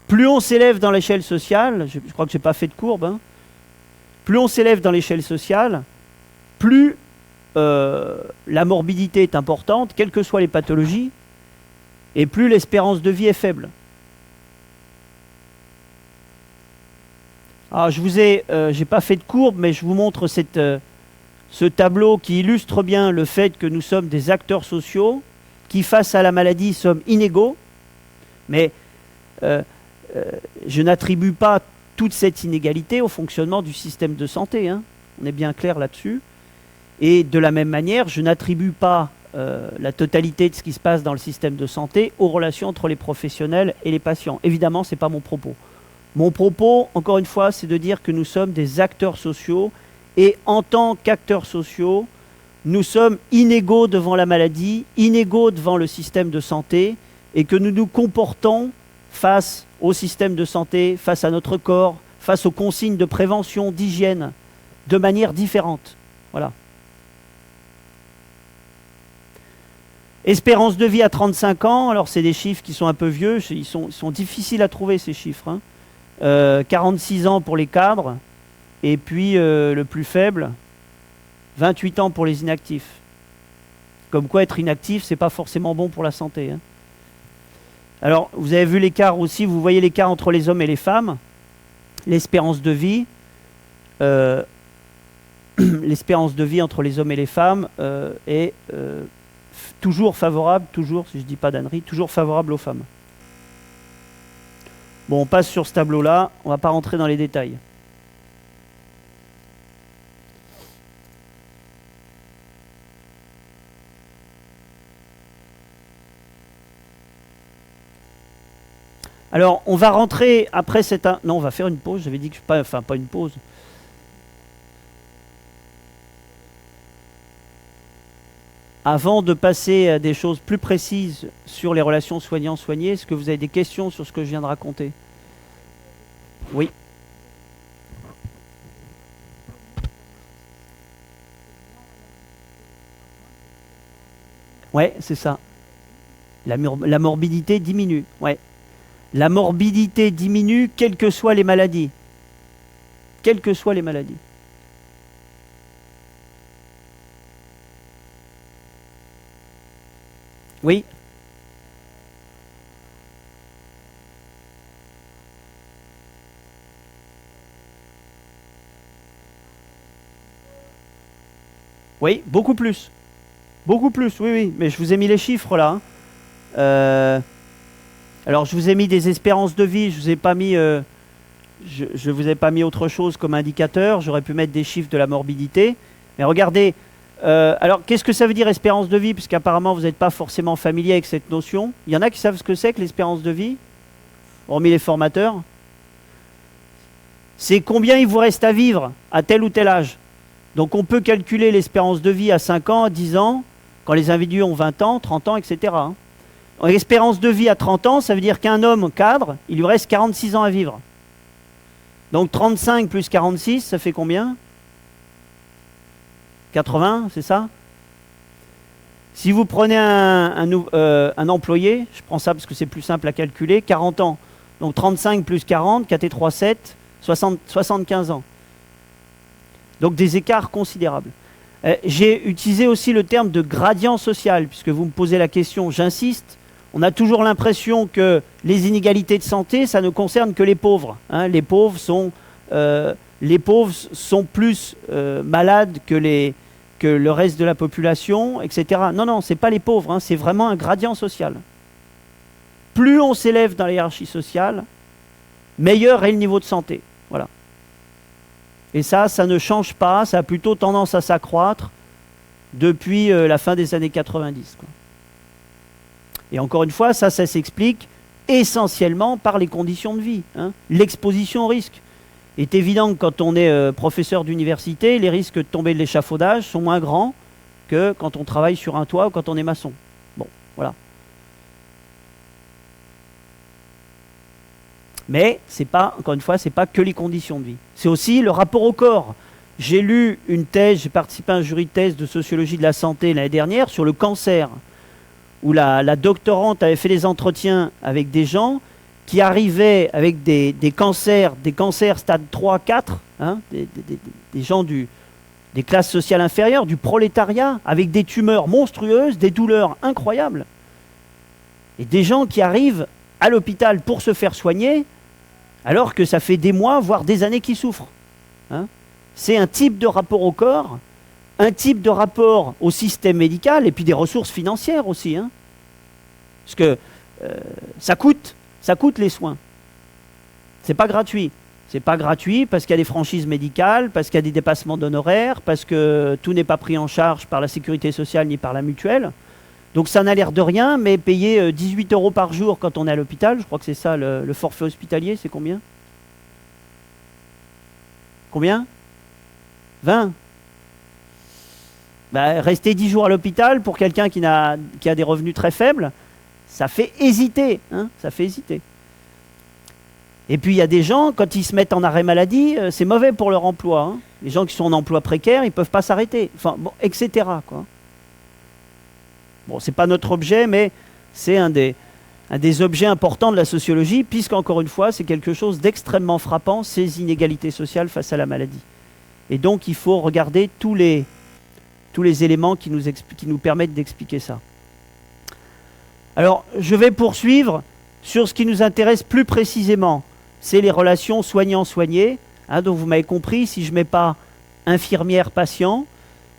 Plus on s'élève dans l'échelle sociale, je crois que je n'ai pas fait de courbe, hein, plus on s'élève dans l'échelle sociale, plus la morbidité est importante, quelles que soient les pathologies, et plus l'espérance de vie est faible. Alors, j'ai pas fait de courbe, mais je vous montre ce tableau qui illustre bien le fait que nous sommes des acteurs sociaux, qui face à la maladie sommes inégaux, mais je n'attribue pas toute cette inégalité au fonctionnement du système de santé, hein. On est bien clair là-dessus. Et de la même manière, je n'attribue pas la totalité de ce qui se passe dans le système de santé aux relations entre les professionnels et les patients. Évidemment, ce n'est pas mon propos. Mon propos, encore une fois, c'est de dire que nous sommes des acteurs sociaux et en tant qu'acteurs sociaux, nous sommes inégaux devant la maladie, inégaux devant le système de santé et que nous nous comportons face au système de santé, face à notre corps, face aux consignes de prévention, d'hygiène, de manière différente. Voilà. Espérance de vie à 35 ans, alors c'est des chiffres qui sont un peu vieux, ils sont difficiles à trouver ces chiffres. Hein. 46 ans pour les cadres, et puis le plus faible, 28 ans pour les inactifs. Comme quoi être inactif, c'est pas forcément bon pour la santé. Hein. Alors, vous avez vu l'écart aussi, vous voyez l'écart entre les hommes et les femmes, l'espérance de vie, l'espérance de vie entre les hommes et les femmes est toujours favorable, toujours, si je ne dis pas d'ânerie, toujours favorable aux femmes. Bon, on passe sur ce tableau-là, on ne va pas rentrer dans les détails. Alors, on va rentrer après cette... Non, on va faire une pause, j'avais dit que... Enfin, pas une pause. Avant de passer à des choses plus précises sur les relations soignants-soignés, est-ce que vous avez des questions sur ce que je viens de raconter? Oui. Ouais, c'est ça. La morbidité diminue. Ouais. La morbidité diminue quelles que soient les maladies. Quelles que soient les maladies. Oui. Oui, beaucoup plus. Beaucoup plus, oui, oui. Mais je vous ai mis les chiffres là. Alors, je vous ai mis des espérances de vie. Je vous ai pas mis, je vous ai pas mis autre chose comme indicateur. J'aurais pu mettre des chiffres de la morbidité. Mais regardez. Alors, qu'est-ce que ça veut dire espérance de vie? Puisqu'apparemment, vous n'êtes pas forcément familier avec cette notion. Il y en a qui savent ce que c'est que l'espérance de vie, hormis les formateurs. C'est combien il vous reste à vivre à tel ou tel âge. Donc, on peut calculer l'espérance de vie à 5 ans, à 10 ans, quand les individus ont 20 ans, 30 ans, etc. L'espérance de vie à 30 ans, ça veut dire qu'un homme cadre, il lui reste 46 ans à vivre. Donc 35 plus 46, ça fait combien? 80, c'est ça? Si vous prenez un employé, je prends ça parce que c'est plus simple à calculer, 40 ans. Donc 35 plus 40, 4 et 3, 7, 75 ans. Donc des écarts considérables. J'ai utilisé aussi le terme de gradient social, puisque vous me posez la question, j'insiste. On a toujours l'impression que les inégalités de santé, ça ne concerne que les pauvres. Hein. Les pauvres sont plus malades que le reste de la population, etc. Non, non, ce n'est pas les pauvres, hein, c'est vraiment un gradient social. Plus on s'élève dans la hiérarchie sociale, meilleur est le niveau de santé. Voilà. Et ça ne change pas, ça a plutôt tendance à s'accroître depuis la fin des années 90. Quoi. Et encore une fois, ça s'explique essentiellement par les conditions de vie. Hein. L'exposition au risque. Il est évident que quand on est professeur d'université, les risques de tomber de l'échafaudage sont moins grands que quand on travaille sur un toit ou quand on est maçon. Bon, voilà. Mais c'est pas, encore une fois, c'est pas que les conditions de vie. C'est aussi le rapport au corps. J'ai lu une thèse, j'ai participé à un jury de thèse de sociologie de la santé l'année dernière sur le cancer, où la doctorante avait fait des entretiens avec des gens qui arrivaient avec des cancers stade 3, 4, hein, des gens des classes sociales inférieures, du prolétariat, avec des tumeurs monstrueuses, des douleurs incroyables. Et des gens qui arrivent à l'hôpital pour se faire soigner, alors que ça fait des mois, voire des années qu'ils souffrent. Hein. C'est un type de rapport au corps, un type de rapport au système médical, et puis des ressources financières aussi. Hein. Parce que ça coûte les soins. C'est pas gratuit. C'est pas gratuit parce qu'il y a des franchises médicales, parce qu'il y a des dépassements d'honoraires, parce que tout n'est pas pris en charge par la sécurité sociale ni par la mutuelle. Donc ça n'a l'air de rien, mais payer 18 € par jour quand on est à l'hôpital, je crois que c'est ça le forfait hospitalier, c'est combien? Combien? 20. Bah, rester 10 jours à l'hôpital pour quelqu'un qui a des revenus très faibles, ça fait hésiter. Hein, ça fait hésiter. Et puis il y a des gens, quand ils se mettent en arrêt maladie, c'est mauvais pour leur emploi. Hein. Les gens qui sont en emploi précaire, ils ne peuvent pas s'arrêter. Enfin, bon, etc. Quoi. Bon, ce n'est pas notre objet, mais c'est un des objets importants de la sociologie, puisqu'encore une fois, c'est quelque chose d'extrêmement frappant, ces inégalités sociales face à la maladie. Et donc, il faut regarder tous les éléments qui nous permettent d'expliquer ça. Alors, je vais poursuivre sur ce qui nous intéresse plus précisément. C'est les relations soignant-soigné. Hein, donc, vous m'avez compris, si je ne mets pas infirmière-patient,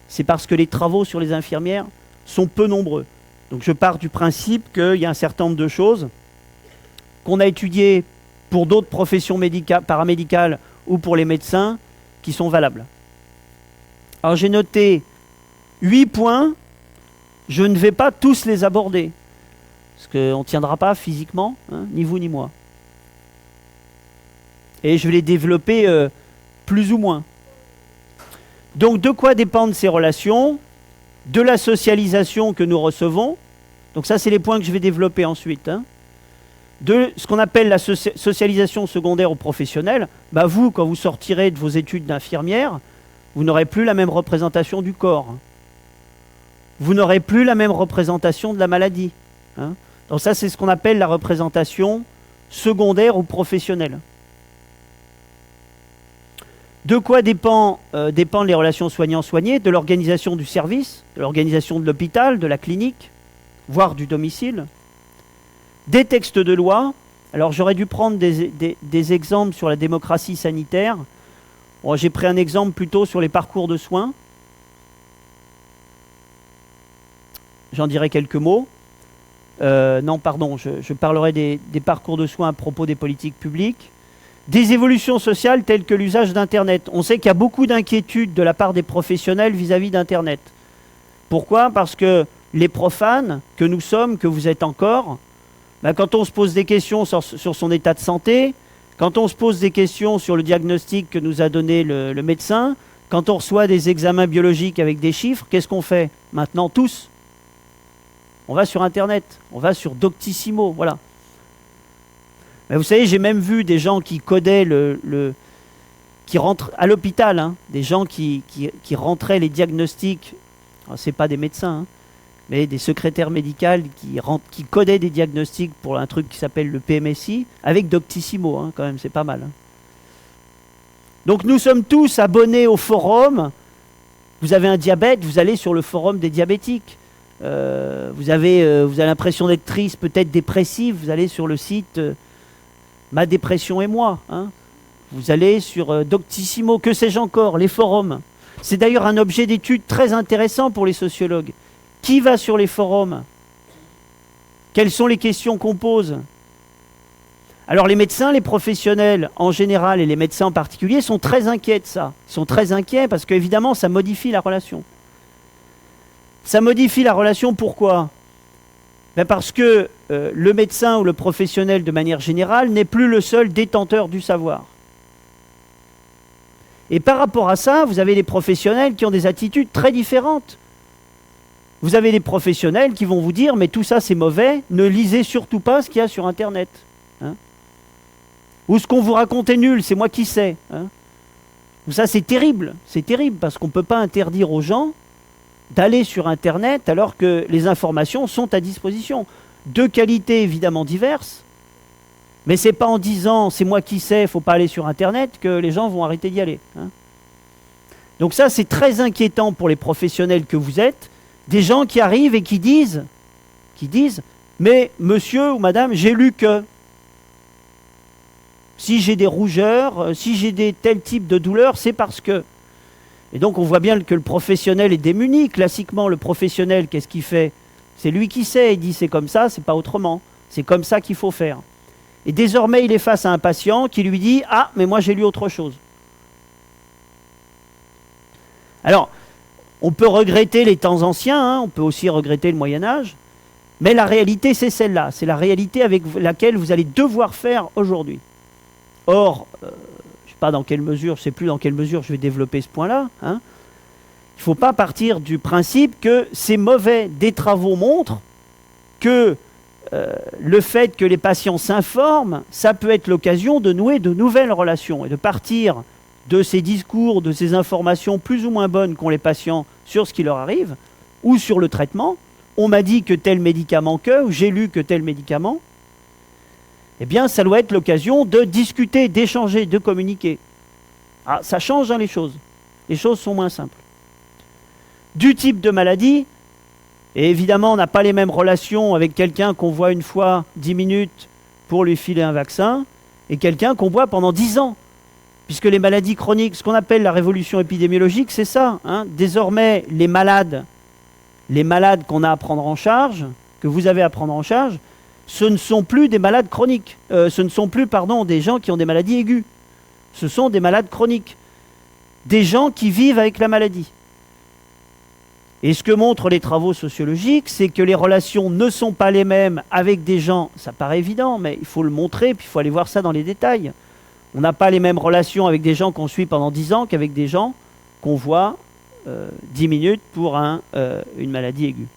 c'est parce que les travaux sur les infirmières sont peu nombreux. Donc je pars du principe qu'il y a un certain nombre de choses qu'on a étudiées pour d'autres professions paramédicales ou pour les médecins qui sont valables. Alors j'ai noté 8 points, je ne vais pas tous les aborder, parce qu'on ne tiendra pas physiquement, hein, ni vous ni moi. Et je vais les développer plus ou moins. Donc de quoi dépendent ces relations ? de la socialisation que nous recevons. Donc ça, c'est les points que je vais développer ensuite. Hein. De ce qu'on appelle la socialisation secondaire ou professionnelle. Bah vous, quand vous sortirez de vos études d'infirmière, vous n'aurez plus la même représentation du corps. Vous n'aurez plus la même représentation de la maladie. Hein. Donc ça, c'est ce qu'on appelle la représentation secondaire ou professionnelle. De quoi dépendent les relations soignants-soignés? De l'organisation du service, de l'organisation de l'hôpital, de la clinique, voire du domicile. Des textes de loi. Alors j'aurais dû prendre des exemples sur la démocratie sanitaire. Bon, j'ai pris un exemple plutôt sur les parcours de soins. J'en dirai quelques mots. Non, pardon, je parlerai des parcours de soins à propos des politiques publiques. Des évolutions sociales telles que l'usage d'Internet. On sait qu'il y a beaucoup d'inquiétudes de la part des professionnels vis-à-vis d'Internet. Pourquoi? Parce que les profanes que nous sommes, que vous êtes encore, ben quand on se pose des questions sur son état de santé, quand on se pose des questions sur le diagnostic que nous a donné le médecin, quand on reçoit des examens biologiques avec des chiffres, qu'est-ce qu'on fait maintenant tous? On va sur Internet, on va sur Doctissimo, voilà. Mais vous savez, j'ai même vu des gens qui codaient qui rentrent à l'hôpital, hein, des gens qui rentraient les diagnostics, c'est pas des médecins, hein, mais des secrétaires médicales qui codaient des diagnostics pour un truc qui s'appelle le PMSI, avec Doctissimo, hein, quand même, c'est pas mal. Hein. Donc nous sommes tous abonnés au forum. Vous avez un diabète, vous allez sur le forum des diabétiques. Vous avez l'impression d'être triste, peut-être dépressif, vous allez sur le site Ma dépression et moi. Hein. Vous allez sur Doctissimo, que sais-je encore, les forums. C'est d'ailleurs un objet d'étude très intéressant pour les sociologues. Qui va sur les forums? Quelles sont les questions qu'on pose? Alors les médecins, les professionnels en général et les médecins en particulier sont très inquiets de ça. Ils sont très inquiets parce qu'évidemment ça modifie la relation. Ça modifie la relation, pourquoi? Ben parce que le médecin ou le professionnel de manière générale n'est plus le seul détenteur du savoir. Et par rapport à ça, vous avez des professionnels qui ont des attitudes très différentes. Vous avez des professionnels qui vont vous dire « mais tout ça c'est mauvais, ne lisez surtout pas ce qu'il y a sur Internet. Hein » Ou « ce qu'on vous raconte est nul, c'est moi qui sais. Hein » Ça c'est terrible parce qu'on ne peut pas interdire aux gens d'aller sur Internet alors que les informations sont à disposition. De qualités évidemment diverses, mais c'est pas en disant c'est moi qui sais, il ne faut pas aller sur Internet que les gens vont arrêter d'y aller. Hein. Donc ça c'est très inquiétant pour les professionnels que vous êtes, des gens qui arrivent et qui disent mais monsieur ou madame, j'ai lu que si j'ai des rougeurs, si j'ai des tels types de douleurs, c'est parce que. Et donc on voit bien que le professionnel est démuni. Classiquement, le professionnel, qu'est-ce qu'il fait? C'est lui qui sait, il dit c'est comme ça, c'est pas autrement. C'est comme ça qu'il faut faire. Et désormais, il est face à un patient qui lui dit « Ah, mais moi j'ai lu autre chose ». Alors, on peut regretter les temps anciens, hein, on peut aussi regretter le Moyen-Âge, mais la réalité c'est celle-là, c'est la réalité avec laquelle vous allez devoir faire aujourd'hui. Or, je ne sais pas dans quelle mesure, je ne sais plus dans quelle mesure je vais développer ce point-là, hein. Il ne faut pas partir du principe que c'est mauvais. Des travaux montrent que le fait que les patients s'informent, ça peut être l'occasion de nouer de nouvelles relations et de partir de ces discours, de ces informations plus ou moins bonnes qu'ont les patients sur ce qui leur arrive, ou sur le traitement. On m'a dit que tel médicament ou j'ai lu que tel médicament. Eh bien, ça doit être l'occasion de discuter, d'échanger, de communiquer. Ah, ça change hein, les choses. Les choses sont moins simples. Du type de maladie, et évidemment, on n'a pas les mêmes relations avec quelqu'un qu'on voit une fois 10 minutes pour lui filer un vaccin, et quelqu'un qu'on voit pendant 10 ans. Puisque les maladies chroniques, ce qu'on appelle la révolution épidémiologique, c'est ça. Hein. Désormais, les malades qu'on a à prendre en charge, que vous avez à prendre en charge, ce ne sont plus des malades chroniques. Ce ne sont plus, des gens qui ont des maladies aiguës. Ce sont des malades chroniques. Des gens qui vivent avec la maladie. Et ce que montrent les travaux sociologiques, c'est que les relations ne sont pas les mêmes avec des gens, ça paraît évident, mais il faut le montrer, puis il faut aller voir ça dans les détails. On n'a pas les mêmes relations avec des gens qu'on suit pendant 10 ans qu'avec des gens qu'on voit 10 minutes pour une maladie aiguë.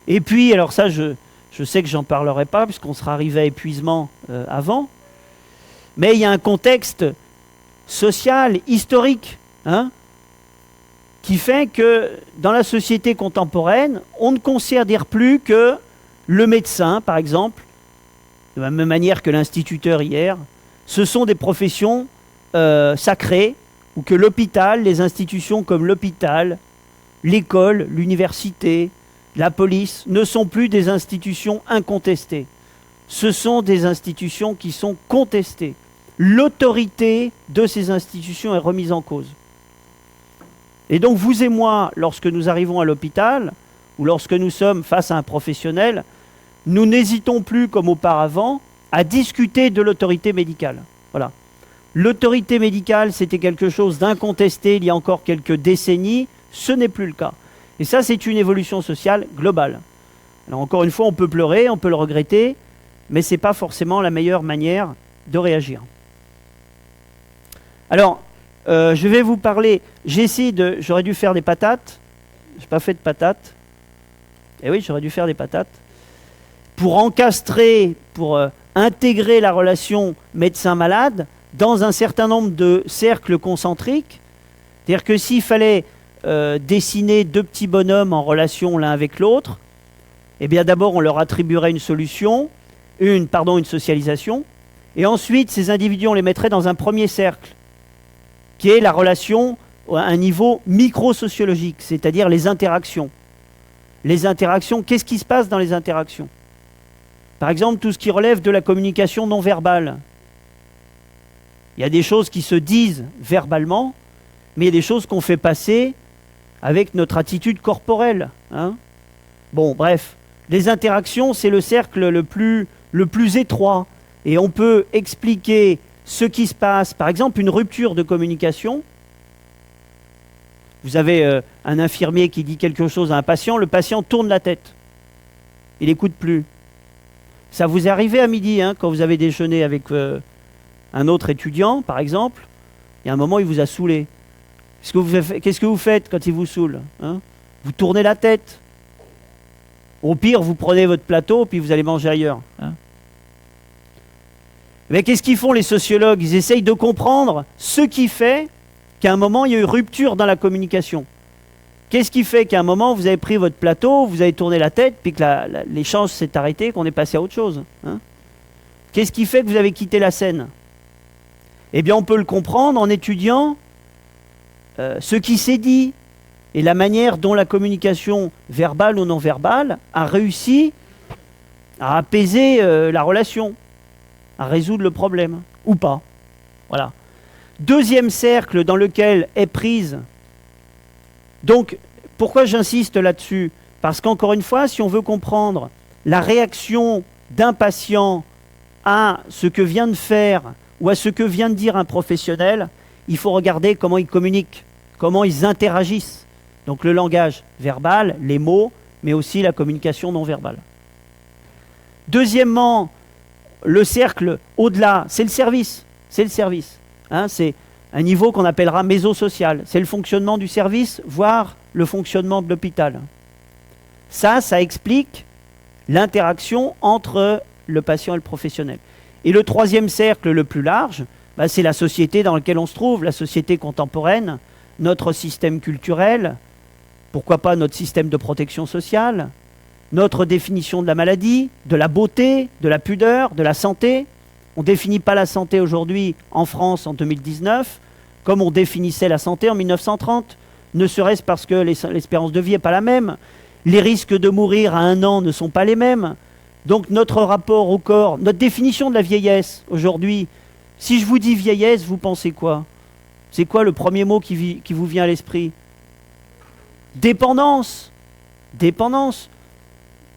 Et puis, alors ça, je sais que j'en parlerai pas, puisqu'on sera arrivé à épuisement avant, mais il y a un contexte social, historique, hein, qui fait que dans la société contemporaine, on ne considère plus que le médecin, par exemple, de la même manière que l'instituteur hier, ce sont des professions sacrées, ou que l'hôpital, les institutions comme l'hôpital, l'école, l'université, la police, ne sont plus des institutions incontestées. Ce sont des institutions qui sont contestées. L'autorité de ces institutions est remise en cause. Et donc vous et moi, lorsque nous arrivons à l'hôpital, ou lorsque nous sommes face à un professionnel, nous n'hésitons plus, comme auparavant, à discuter de l'autorité médicale. Voilà. L'autorité médicale, c'était quelque chose d'incontesté il y a encore quelques décennies, ce n'est plus le cas. Et ça, c'est une évolution sociale globale. Alors encore une fois, on peut pleurer, on peut le regretter, mais ce n'est pas forcément la meilleure manière de réagir. Alors, je vais vous parler, j'aurais dû faire des patates, je n'ai pas fait de patates, et oui, j'aurais dû faire des patates, pour encastrer, pour intégrer la relation médecin-malade dans un certain nombre de cercles concentriques. C'est-à-dire que s'il fallait dessiner deux petits bonhommes en relation l'un avec l'autre, eh bien d'abord on leur attribuerait une solution, une socialisation, et ensuite ces individus on les mettrait dans un premier cercle, qui est la relation à un niveau micro-sociologique, c'est-à-dire les interactions. Les interactions, qu'est-ce qui se passe dans les interactions? Par exemple, tout ce qui relève de la communication non verbale. Il y a des choses qui se disent verbalement, mais il y a des choses qu'on fait passer avec notre attitude corporelle. Hein. Bon, bref, les interactions, c'est le cercle le plus étroit. Et on peut expliquer ce qui se passe. Par exemple, une rupture de communication. Vous avez un infirmier qui dit quelque chose à un patient, le patient tourne la tête. Il n'écoute plus. Ça vous est arrivé à midi, hein, quand vous avez déjeuné avec un autre étudiant, par exemple, il y a un moment, il vous a saoulé. Qu'est-ce que vous faites quand il vous saoule, hein? Vous tournez la tête. Au pire, vous prenez votre plateau, puis vous allez manger ailleurs. Hein. Mais qu'est-ce qu'ils font les sociologues? Ils essayent de comprendre ce qui fait qu'à un moment, il y a eu rupture dans la communication. Qu'est-ce qui fait qu'à un moment, vous avez pris votre plateau, vous avez tourné la tête, puis que l'échange s'est arrêté, qu'on est passé à autre chose, hein? Qu'est-ce qui fait que vous avez quitté la scène? Eh bien, on peut le comprendre en étudiant ce qui s'est dit et la manière dont la communication verbale ou non verbale a réussi à apaiser la relation, à résoudre le problème, ou pas. Voilà. Deuxième cercle dans lequel est prise. Donc, pourquoi j'insiste là-dessus? Parce qu'encore une fois, si on veut comprendre la réaction d'un patient à ce que vient de faire ou à ce que vient de dire un professionnel, il faut regarder comment ils communiquent, comment ils interagissent. Donc le langage verbal, les mots, mais aussi la communication non verbale. Deuxièmement, le cercle au-delà, c'est le service. C'est le service. Hein, c'est un niveau qu'on appellera mésosocial. C'est le fonctionnement du service, voire le fonctionnement de l'hôpital. Ça explique l'interaction entre le patient et le professionnel. Et le troisième cercle le plus large, c'est la société dans laquelle on se trouve, la société contemporaine, notre système culturel, pourquoi pas notre système de protection sociale, notre définition de la maladie, de la beauté, de la pudeur, de la santé. On ne définit pas la santé aujourd'hui en France en 2019 comme on définissait la santé en 1930, ne serait-ce parce que l'espérance de vie n'est pas la même. Les risques de mourir à 1 an ne sont pas les mêmes. Donc notre rapport au corps, notre définition de la vieillesse aujourd'hui, si je vous dis vieillesse, vous pensez quoi? C'est quoi le premier mot qui vous vient à l'esprit? Dépendance. Dépendance.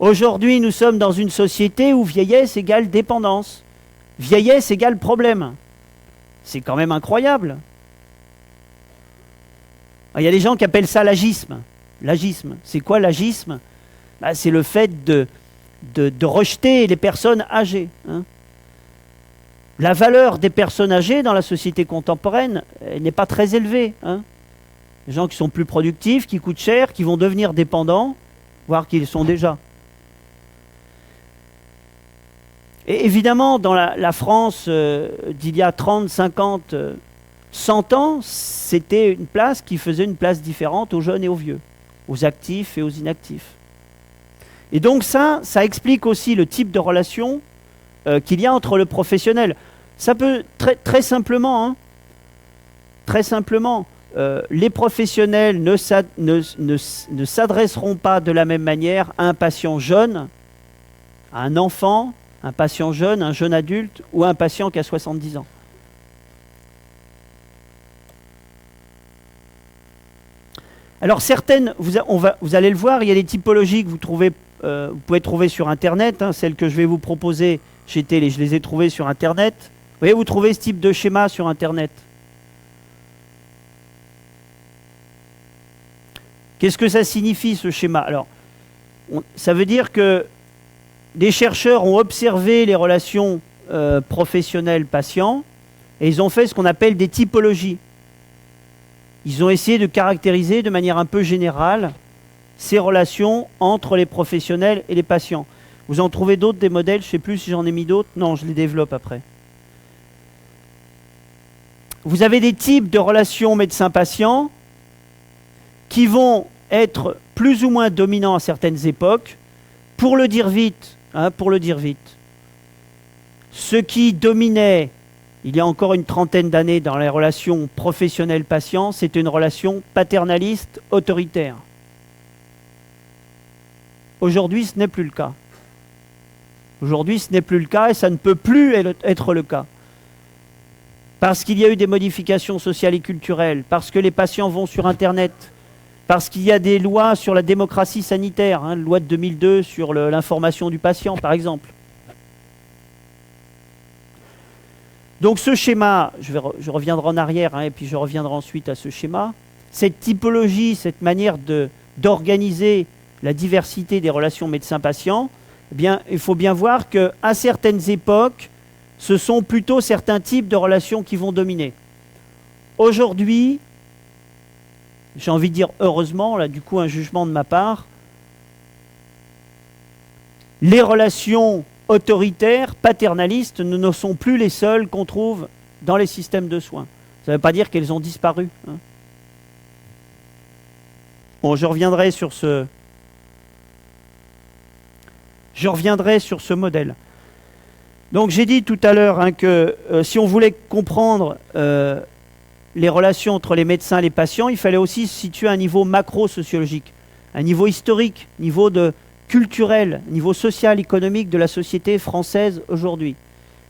Aujourd'hui, nous sommes dans une société où vieillesse égale dépendance. Vieillesse égale problème. C'est quand même incroyable. Il y a des gens qui appellent ça l'agisme. L'agisme. C'est quoi l'agisme? C'est le fait de rejeter les personnes âgées. Hein. La valeur des personnes âgées dans la société contemporaine n'est pas très élevée. Hein. Les gens qui sont plus productifs, qui coûtent cher, qui vont devenir dépendants, voire qu'ils sont déjà. Et évidemment, dans la France d'il y a 30, 50, 100 ans, c'était une place qui faisait une place différente aux jeunes et aux vieux, aux actifs et aux inactifs. Et donc ça explique aussi le type de relation qu'il y a entre le professionnel. Ça peut très simplement, hein, très simplement, les professionnels ne s'adresseront pas de la même manière à un patient jeune, à un enfant, un patient jeune, un jeune adulte ou un patient qui a 70 ans. Alors certaines, vous allez le voir, il y a des typologies que vous pouvez trouver sur Internet. Hein, celles que je vais vous proposer, je les ai trouvées sur Internet. Vous voyez, vous trouvez ce type de schéma sur Internet. Qu'est-ce que ça signifie, ce schéma? Alors, ça veut dire que des chercheurs ont observé les relations professionnelles-patients et ils ont fait ce qu'on appelle des typologies. Ils ont essayé de caractériser de manière un peu générale ces relations entre les professionnels et les patients. Vous en trouvez d'autres, des modèles? Je ne sais plus si j'en ai mis d'autres. Non, je les développe après. Vous avez des types de relations médecin-patient qui vont être plus ou moins dominants à certaines époques. Pour le dire vite, ce qui dominait il y a encore une trentaine d'années dans les relations professionnelles-patients, c'était une relation paternaliste autoritaire. Aujourd'hui, ce n'est plus le cas. Aujourd'hui, ce n'est plus le cas et ça ne peut plus être le cas. Parce qu'il y a eu des modifications sociales et culturelles, parce que les patients vont sur Internet, parce qu'il y a des lois sur la démocratie sanitaire, hein, la loi de 2002 sur l'information du patient, par exemple. Donc ce schéma, je reviendrai en arrière, hein, et puis je reviendrai ensuite à ce schéma. Cette typologie, cette manière d'organiser la diversité des relations médecin-patient, eh bien, il faut bien voir qu'à certaines époques, ce sont plutôt certains types de relations qui vont dominer. Aujourd'hui, j'ai envie de dire heureusement, là du coup un jugement de ma part, les relations autoritaires, paternalistes, ne sont plus les seules qu'on trouve dans les systèmes de soins. Ça ne veut pas dire qu'elles ont disparu. Hein. Bon, je reviendrai sur ce modèle. Donc j'ai dit tout à l'heure hein, que si on voulait comprendre les relations entre les médecins et les patients, il fallait aussi se situer à un niveau macro-sociologique, un niveau historique, niveau culturel, niveau social, économique de la société française aujourd'hui.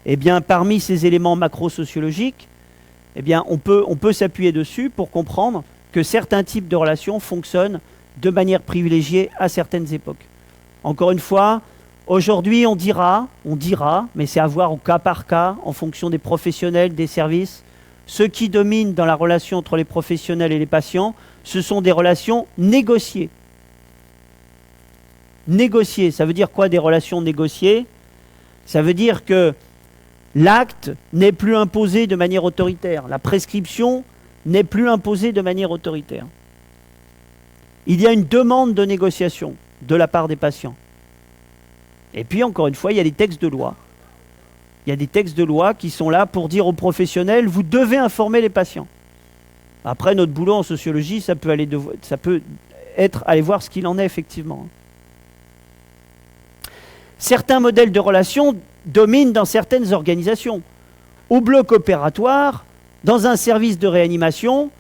Eh bien, parmi ces éléments macro-sociologiques, eh bien, on peut s'appuyer dessus pour comprendre que certains types de relations fonctionnent de manière privilégiée à certaines époques. Encore une fois, aujourd'hui, on dira, mais c'est à voir au cas par cas, en fonction des professionnels, des services. Ce qui domine dans la relation entre les professionnels et les patients, ce sont des relations négociées. Négocier, ça veut dire quoi des relations négociées? Ça veut dire que l'acte n'est plus imposé de manière autoritaire. La prescription n'est plus imposée de manière autoritaire. Il y a une demande de négociation de la part des patients. Et puis, encore une fois, il y a des textes de loi. Il y a des textes de loi qui sont là pour dire aux professionnels, vous devez informer les patients. Après, notre boulot en sociologie, ça peut être aller voir ce qu'il en est effectivement. Certains modèles de relations dominent dans certaines organisations. Au bloc opératoire, dans un service de réanimation,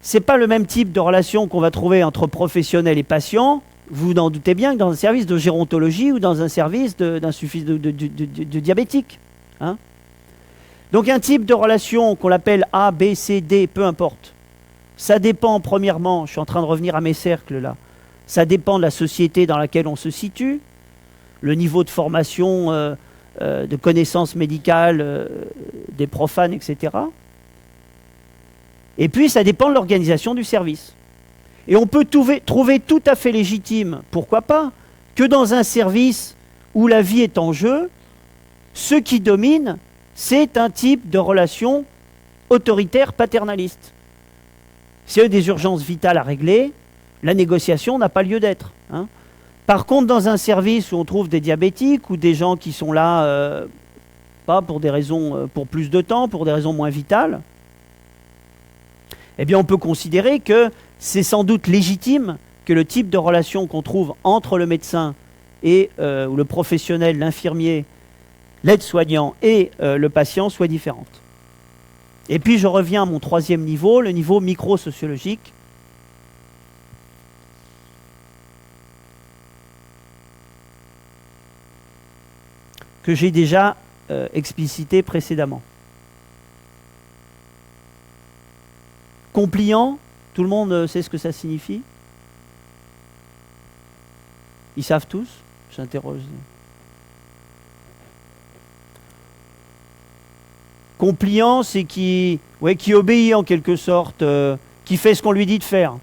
ce n'est pas le même type de relation qu'on va trouver entre professionnels et patients. Vous en doutez bien que dans un service de gérontologie ou dans un service de diabétique. Hein. Donc un type de relation qu'on appelle A, B, C, D, peu importe. Ça dépend premièrement, je suis en train de revenir à mes cercles là, ça dépend de la société dans laquelle on se situe, le niveau de formation, de connaissances médicales des profanes, etc. Et puis ça dépend de l'organisation du service. Et on peut trouver tout à fait légitime, pourquoi pas, que dans un service où la vie est en jeu, ce qui domine, c'est un type de relation autoritaire paternaliste. S'il y a des urgences vitales à régler, la négociation n'a pas lieu d'être. Hein. Par contre, dans un service où on trouve des diabétiques ou des gens qui sont là pas pour des raisons, pour plus de temps, pour des raisons moins vitales, eh bien on peut considérer que c'est sans doute légitime que le type de relation qu'on trouve entre le médecin et ou le professionnel, l'infirmier, l'aide-soignant et le patient soit différente. Et puis je reviens à mon troisième niveau, le niveau micro-sociologique. Que j'ai déjà explicité précédemment. Compliant, tout le monde sait ce que ça signifie? Ils savent tous? J'interroge. Compliant, c'est qui obéit en quelque sorte, qui fait ce qu'on lui dit de faire,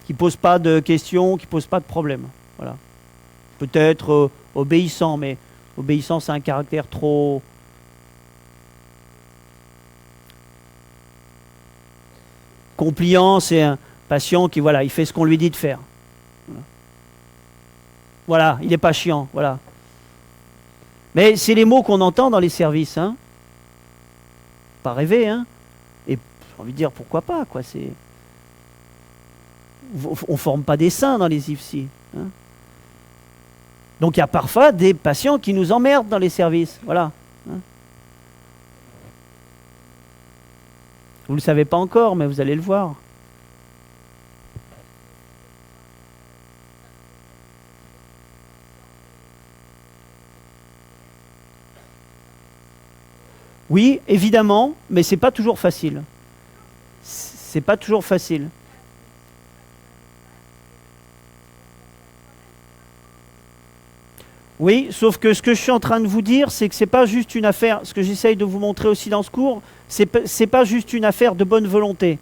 qui pose pas de questions, qui pose pas de problèmes. Voilà. Peut-être obéissant, mais obéissant, c'est un caractère trop... Compliant, c'est un patient qui, voilà, il fait ce qu'on lui dit de faire. Voilà, il n'est pas chiant, voilà. Mais c'est les mots qu'on entend dans les services, hein. Pas rêver, hein. Et j'ai envie de dire, pourquoi pas, quoi, c'est... On ne forme pas des saints dans les IFSI, hein. Donc il y a parfois des patients qui nous emmerdent dans les services, voilà. Hein. Vous ne le savez pas encore, mais vous allez le voir. Oui, évidemment, mais c'est pas toujours facile. C'est pas toujours facile. Oui, sauf que ce que je suis en train de vous dire, c'est que c'est pas juste une affaire, ce que j'essaye de vous montrer aussi dans ce cours, c'est pas juste une affaire de bonne volonté.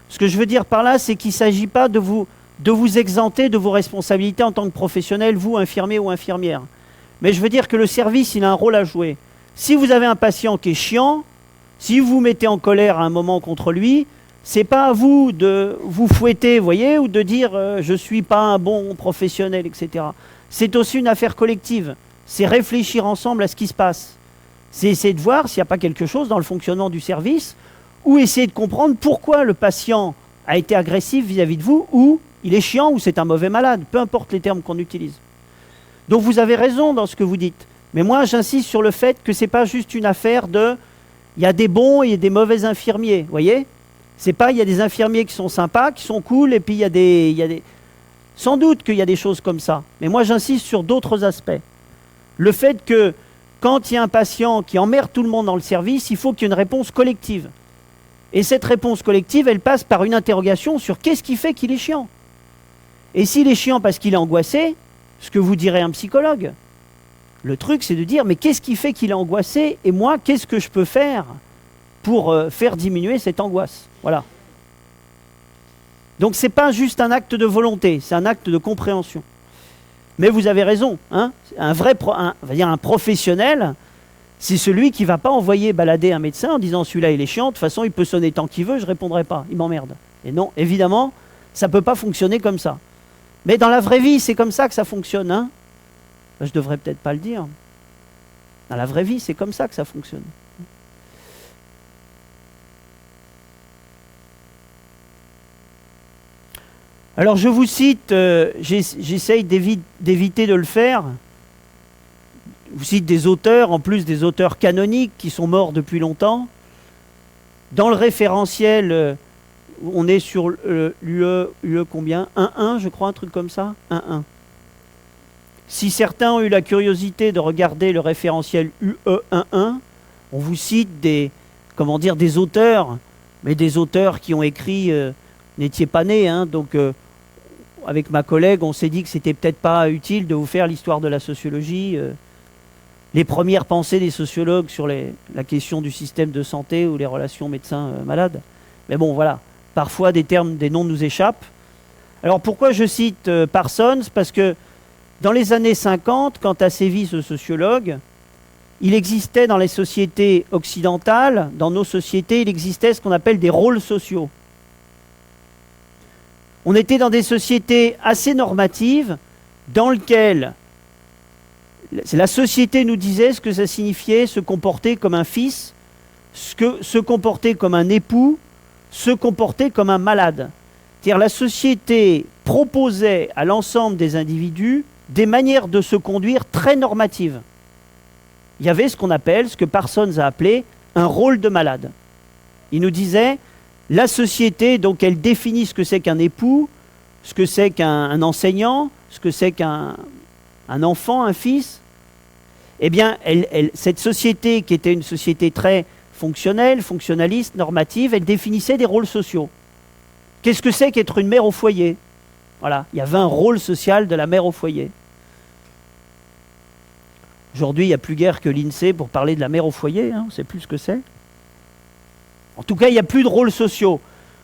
Ce que je veux dire par là, c'est qu'il ne s'agit pas de vous exempter de vos responsabilités en tant que professionnel, vous, infirmier ou infirmière. Mais je veux dire que le service, il a un rôle à jouer. Si vous avez un patient qui est chiant, si vous vous mettez en colère à un moment contre lui, c'est pas à vous de vous fouetter, vous voyez, ou de dire je suis pas un bon professionnel, etc. C'est aussi une affaire collective. C'est réfléchir ensemble à ce qui se passe. C'est essayer de voir s'il n'y a pas quelque chose dans le fonctionnement du service, ou essayer de comprendre pourquoi le patient a été agressif vis-à-vis de vous, ou il est chiant, ou c'est un mauvais malade, peu importe les termes qu'on utilise. Donc vous avez raison dans ce que vous dites. Mais moi, j'insiste sur le fait que ce n'est pas juste une affaire de... Il y a des bons et des mauvais infirmiers, vous voyez? C'est pas, il y a des infirmiers qui sont sympas, qui sont cool, et puis il y a des... Sans doute qu'il y a des choses comme ça. Mais moi, j'insiste sur d'autres aspects. Le fait que, quand il y a un patient qui emmerde tout le monde dans le service, il faut qu'il y ait une réponse collective. Et cette réponse collective, elle passe par une interrogation sur qu'est-ce qui fait qu'il est chiant. Et s'il est chiant parce qu'il est angoissé, ce que vous dirait un psychologue, le truc, c'est de dire, mais qu'est-ce qui fait qu'il est angoissé? Et moi, qu'est-ce que je peux faire pour faire diminuer cette angoisse? Voilà. Donc, ce n'est pas juste un acte de volonté, c'est un acte de compréhension. Mais vous avez raison, hein, un professionnel, c'est celui qui ne va pas envoyer balader un médecin en disant, celui-là, il est chiant, de toute façon, il peut sonner tant qu'il veut, je ne répondrai pas, il m'emmerde. Et non, évidemment, ça ne peut pas fonctionner comme ça. Mais dans la vraie vie, c'est comme ça que ça fonctionne, hein. Je devrais peut-être pas le dire. Dans la vraie vie, c'est comme ça que ça fonctionne. Alors je vous cite, j'essaye d'éviter de le faire. Je vous cite des auteurs, en plus des auteurs canoniques qui sont morts depuis longtemps. Dans le référentiel, on est sur l'UE combien? 1.1, je crois, un truc comme ça? 1.1. Si certains ont eu la curiosité de regarder le référentiel UE 1.1, on vous cite des auteurs, mais des auteurs qui ont écrit, n'étiez pas nés, hein, donc avec ma collègue, on s'est dit que c'était peut-être pas utile de vous faire l'histoire de la sociologie, les premières pensées des sociologues sur la question du système de santé ou les relations médecins-malades. Mais bon, voilà, parfois des noms nous échappent. Alors pourquoi je cite Parsons? Parce que dans les années 50, quand a sévi ce sociologue, il existait dans les sociétés occidentales, dans nos sociétés, il existait ce qu'on appelle des rôles sociaux. On était dans des sociétés assez normatives dans lesquelles la société nous disait ce que ça signifiait se comporter comme un fils, se comporter comme un époux, se comporter comme un malade. C'est-à-dire la société proposait à l'ensemble des individus des manières de se conduire très normatives. Il y avait ce qu'on appelle, ce que Parsons a appelé, un rôle de malade. Il nous disait, la société, donc elle définit ce que c'est qu'un époux, ce que c'est qu'un enseignant, ce que c'est qu'un enfant, un fils. Eh bien, cette société, qui était une société très fonctionnelle, fonctionnaliste, normative, elle définissait des rôles sociaux. Qu'est-ce que c'est qu'être une mère au foyer? Voilà, il y avait un rôle social de la mère au foyer. Aujourd'hui, il n'y a plus guère que l'INSEE pour parler de la mère au foyer, hein, on ne sait plus ce que c'est. En tout cas, il n'y a plus de rôles sociaux.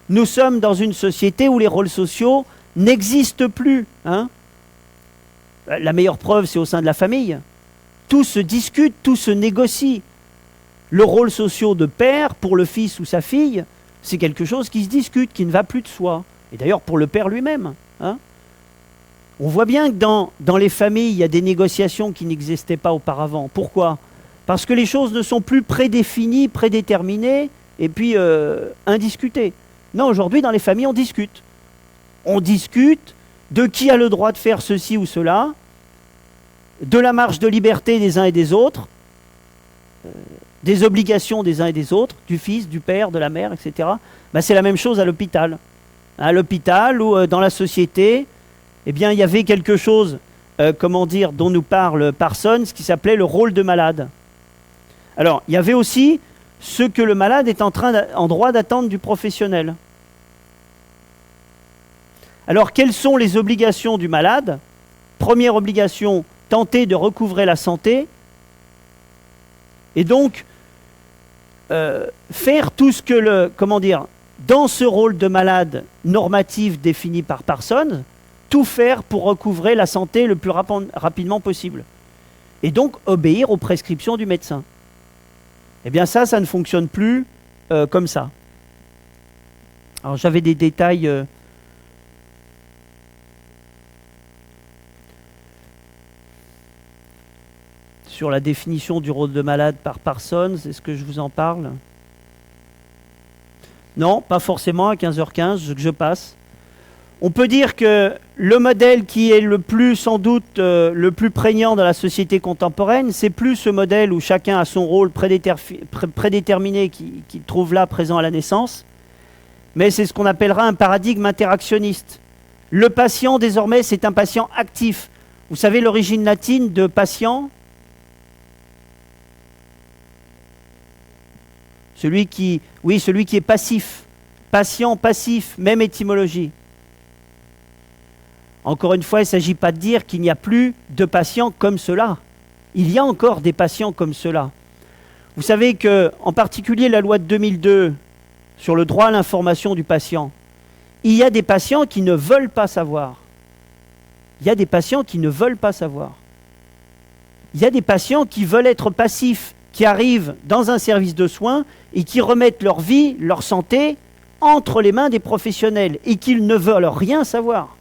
Nous sommes dans une société où les rôles sociaux n'existent plus. Hein. La meilleure preuve, c'est au sein de la famille. Tout se discute, tout se négocie. Le rôle social de père pour le fils ou sa fille, c'est quelque chose qui se discute, qui ne va plus de soi. Et d'ailleurs pour le père lui-même. Hein. On voit bien que dans les familles, il y a des négociations qui n'existaient pas auparavant. Pourquoi? Parce que les choses ne sont plus prédéfinies, prédéterminées, et puis indiscutées. Non, aujourd'hui, dans les familles, on discute. On discute de qui a le droit de faire ceci ou cela, de la marge de liberté des uns et des autres, des obligations des uns et des autres, du fils, du père, de la mère, etc. Ben, c'est la même chose à l'hôpital. À l'hôpital ou dans la société, eh bien, il y avait quelque chose, dont nous parle Parsons, qui s'appelait le rôle de malade. Alors, il y avait aussi ce que le malade est en droit d'attendre du professionnel. Alors, quelles sont les obligations du malade? Première obligation, tenter de recouvrer la santé. Et donc, faire tout ce que dans ce rôle de malade normatif défini par Parsons, tout faire pour recouvrer la santé le plus rapidement possible. Et donc, obéir aux prescriptions du médecin. Eh bien ça ne fonctionne plus comme ça. Alors j'avais des détails sur la définition du rôle de malade par Parsons. Est-ce que je vous en parle? Non, pas forcément à 15h15, je passe. On peut dire que le modèle qui est le plus, sans doute, le plus prégnant dans la société contemporaine, c'est plus ce modèle où chacun a son rôle prédéterminé qui trouve là présent à la naissance, mais c'est ce qu'on appellera un paradigme interactionniste. Le patient, désormais, c'est un patient actif. Vous savez l'origine latine de patient? Celui qui est passif. Patient, passif, même étymologie. Encore une fois, il ne s'agit pas de dire qu'il n'y a plus de patients comme cela. Il y a encore des patients comme cela. Vous savez que, en particulier la loi de 2002 sur le droit à l'information du patient, il y a des patients qui ne veulent pas savoir. Il y a des patients qui ne veulent pas savoir. Il y a des patients qui veulent être passifs, qui arrivent dans un service de soins et qui remettent leur vie, leur santé entre les mains des professionnels et qu'ils ne veulent rien savoir.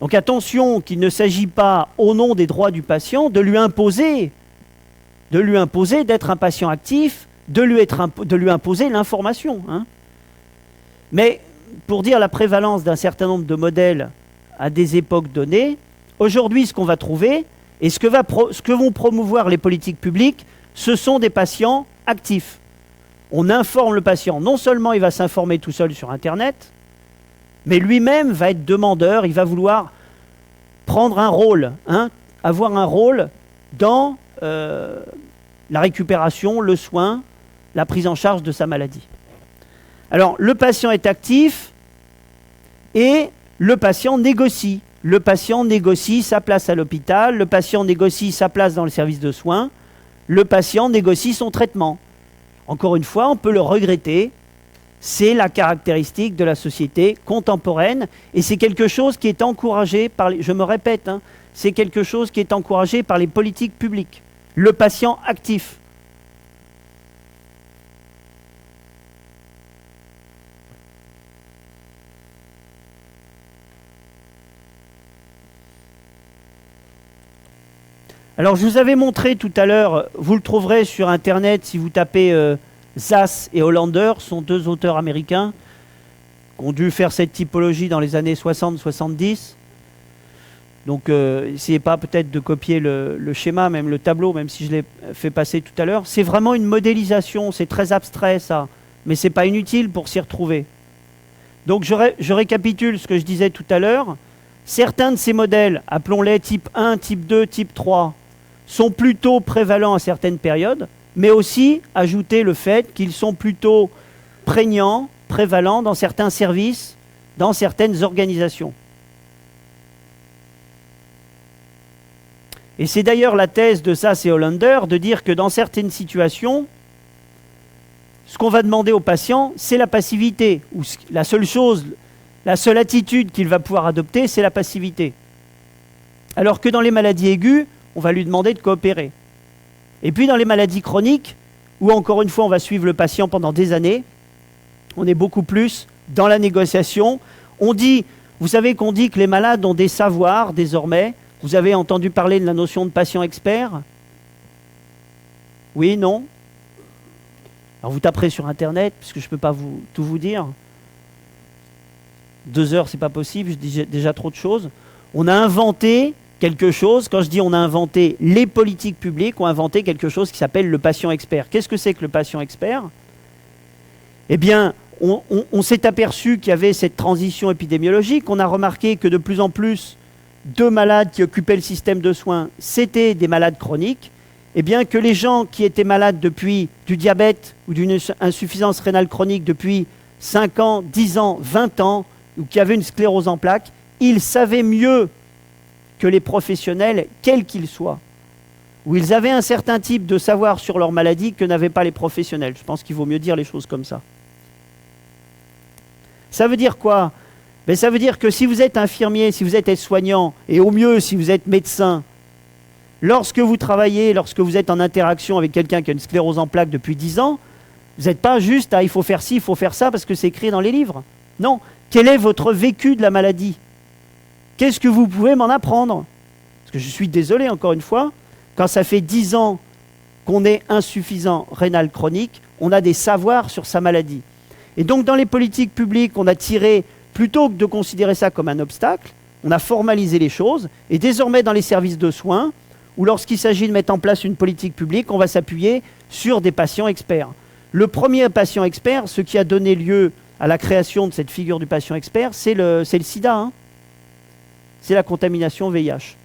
Donc attention qu'il ne s'agit pas, au nom des droits du patient, de lui imposer d'être un patient actif, de lui imposer l'information. Hein. Mais pour dire la prévalence d'un certain nombre de modèles à des époques données, aujourd'hui ce qu'on va trouver, et ce que vont promouvoir les politiques publiques, ce sont des patients actifs. On informe le patient, non seulement il va s'informer tout seul sur Internet, mais lui-même va être demandeur, il va vouloir prendre un rôle, hein, avoir un rôle dans la récupération, le soin, la prise en charge de sa maladie. Alors, le patient est actif et le patient négocie. Le patient négocie sa place à l'hôpital, le patient négocie sa place dans le service de soins, le patient négocie son traitement. Encore une fois, on peut le regretter, c'est la caractéristique de la société contemporaine et c'est quelque chose qui est encouragé par je me répète, hein, c'est quelque chose qui est encouragé par les politiques publiques. le patient actif. Alors, je vous avais montré tout à l'heure, vous le trouverez sur Internet si vous tapez Zas et Hollander, sont deux auteurs américains qui ont dû faire cette typologie dans les années 60-70. Donc, essayez pas peut-être de copier le schéma, même le tableau, même si je l'ai fait passer tout à l'heure. C'est vraiment une modélisation, c'est très abstrait ça, mais c'est pas inutile pour s'y retrouver. Donc, je récapitule ce que je disais tout à l'heure. Certains de ces modèles, appelons-les type 1, type 2, type 3, sont plutôt prévalents à certaines périodes, mais aussi ajouter le fait qu'ils sont plutôt prégnants, prévalents dans certains services, dans certaines organisations. Et c'est d'ailleurs la thèse de Zas et Hollander de dire que dans certaines situations, ce qu'on va demander au patient, c'est la passivité, ou la seule chose, la seule attitude qu'il va pouvoir adopter, c'est la passivité. Alors que dans les maladies aiguës, on va lui demander de coopérer. Et puis dans les maladies chroniques, où encore une fois on va suivre le patient pendant des années, on est beaucoup plus dans la négociation. On dit, vous savez qu'on dit que les malades ont des savoirs désormais. Vous avez entendu parler de la notion de patient expert? Oui, non? Alors vous taperez sur Internet, puisque je ne peux pas tout vous dire. 2 heures, c'est pas possible, je dis déjà trop de choses. On a inventé quelque chose, quand je dis on a inventé, les politiques publiques ont inventé quelque chose qui s'appelle le patient expert. Qu'est-ce que c'est que le patient expert? Eh bien, on s'est aperçu qu'il y avait cette transition épidémiologique, on a remarqué que de plus en plus de malades qui occupaient le système de soins, c'était des malades chroniques, et bien que les gens qui étaient malades depuis du diabète ou d'une insuffisance rénale chronique depuis 5 ans, 10 ans, 20 ans, ou qui avaient une sclérose en plaques, ils savaient mieux que les professionnels, quels qu'ils soient, où ils avaient un certain type de savoir sur leur maladie que n'avaient pas les professionnels. Je pense qu'il vaut mieux dire les choses comme ça. Ça veut dire quoi? Ben, ça veut dire que si vous êtes infirmier, si vous êtes aide-soignant, et au mieux si vous êtes médecin, lorsque vous travaillez, lorsque vous êtes en interaction avec quelqu'un qui a une sclérose en plaques depuis 10 ans, vous n'êtes pas juste « il faut faire ci, il faut faire ça parce que c'est écrit dans les livres ». Non. Quel est votre vécu de la maladie? Qu'est-ce que vous pouvez m'en apprendre? Parce que je suis désolé, encore une fois, quand ça fait 10 ans qu'on est insuffisant rénal chronique, on a des savoirs sur sa maladie. Et donc, dans les politiques publiques, on a tiré, plutôt que de considérer ça comme un obstacle, on a formalisé les choses. Et désormais, dans les services de soins, ou lorsqu'il s'agit de mettre en place une politique publique, on va s'appuyer sur des patients experts. Le premier patient expert, ce qui a donné lieu à la création de cette figure du patient expert, c'est le sida, hein. C'est la contamination VIH.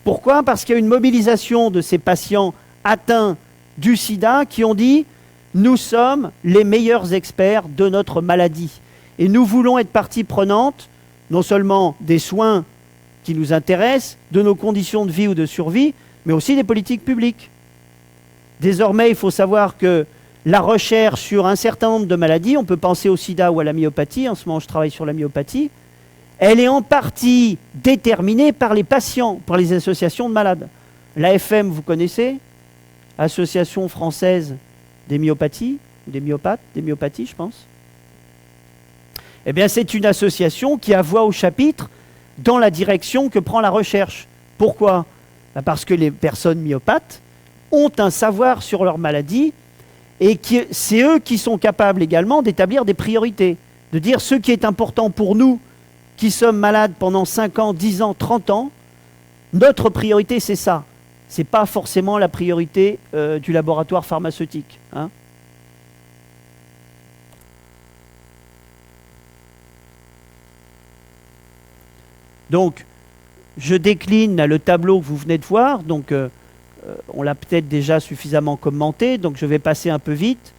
Pourquoi? Parce qu'il y a une mobilisation de ces patients atteints du sida qui ont dit « nous sommes les meilleurs experts de notre maladie ». Et nous voulons être partie prenante, non seulement des soins qui nous intéressent, de nos conditions de vie ou de survie, mais aussi des politiques publiques. Désormais, il faut savoir que la recherche sur un certain nombre de maladies, on peut penser au sida ou à la myopathie, en ce moment je travaille sur la myopathie, elle est en partie déterminée par les patients, par les associations de malades. L'AFM, vous connaissez? Association française des myopathies, des myopathies, je pense. Eh bien, c'est une association qui a voix au chapitre dans la direction que prend la recherche. Pourquoi? Parce que les personnes myopathes ont un savoir sur leur maladie et c'est eux qui sont capables également d'établir des priorités, de dire ce qui est important pour nous qui sommes malades pendant 5 ans, 10 ans, 30 ans, notre priorité c'est ça. Ce n'est pas forcément la priorité du laboratoire pharmaceutique, hein. Donc, je décline le tableau que vous venez de voir. Donc, on l'a peut-être déjà suffisamment commenté, donc je vais passer un peu vite.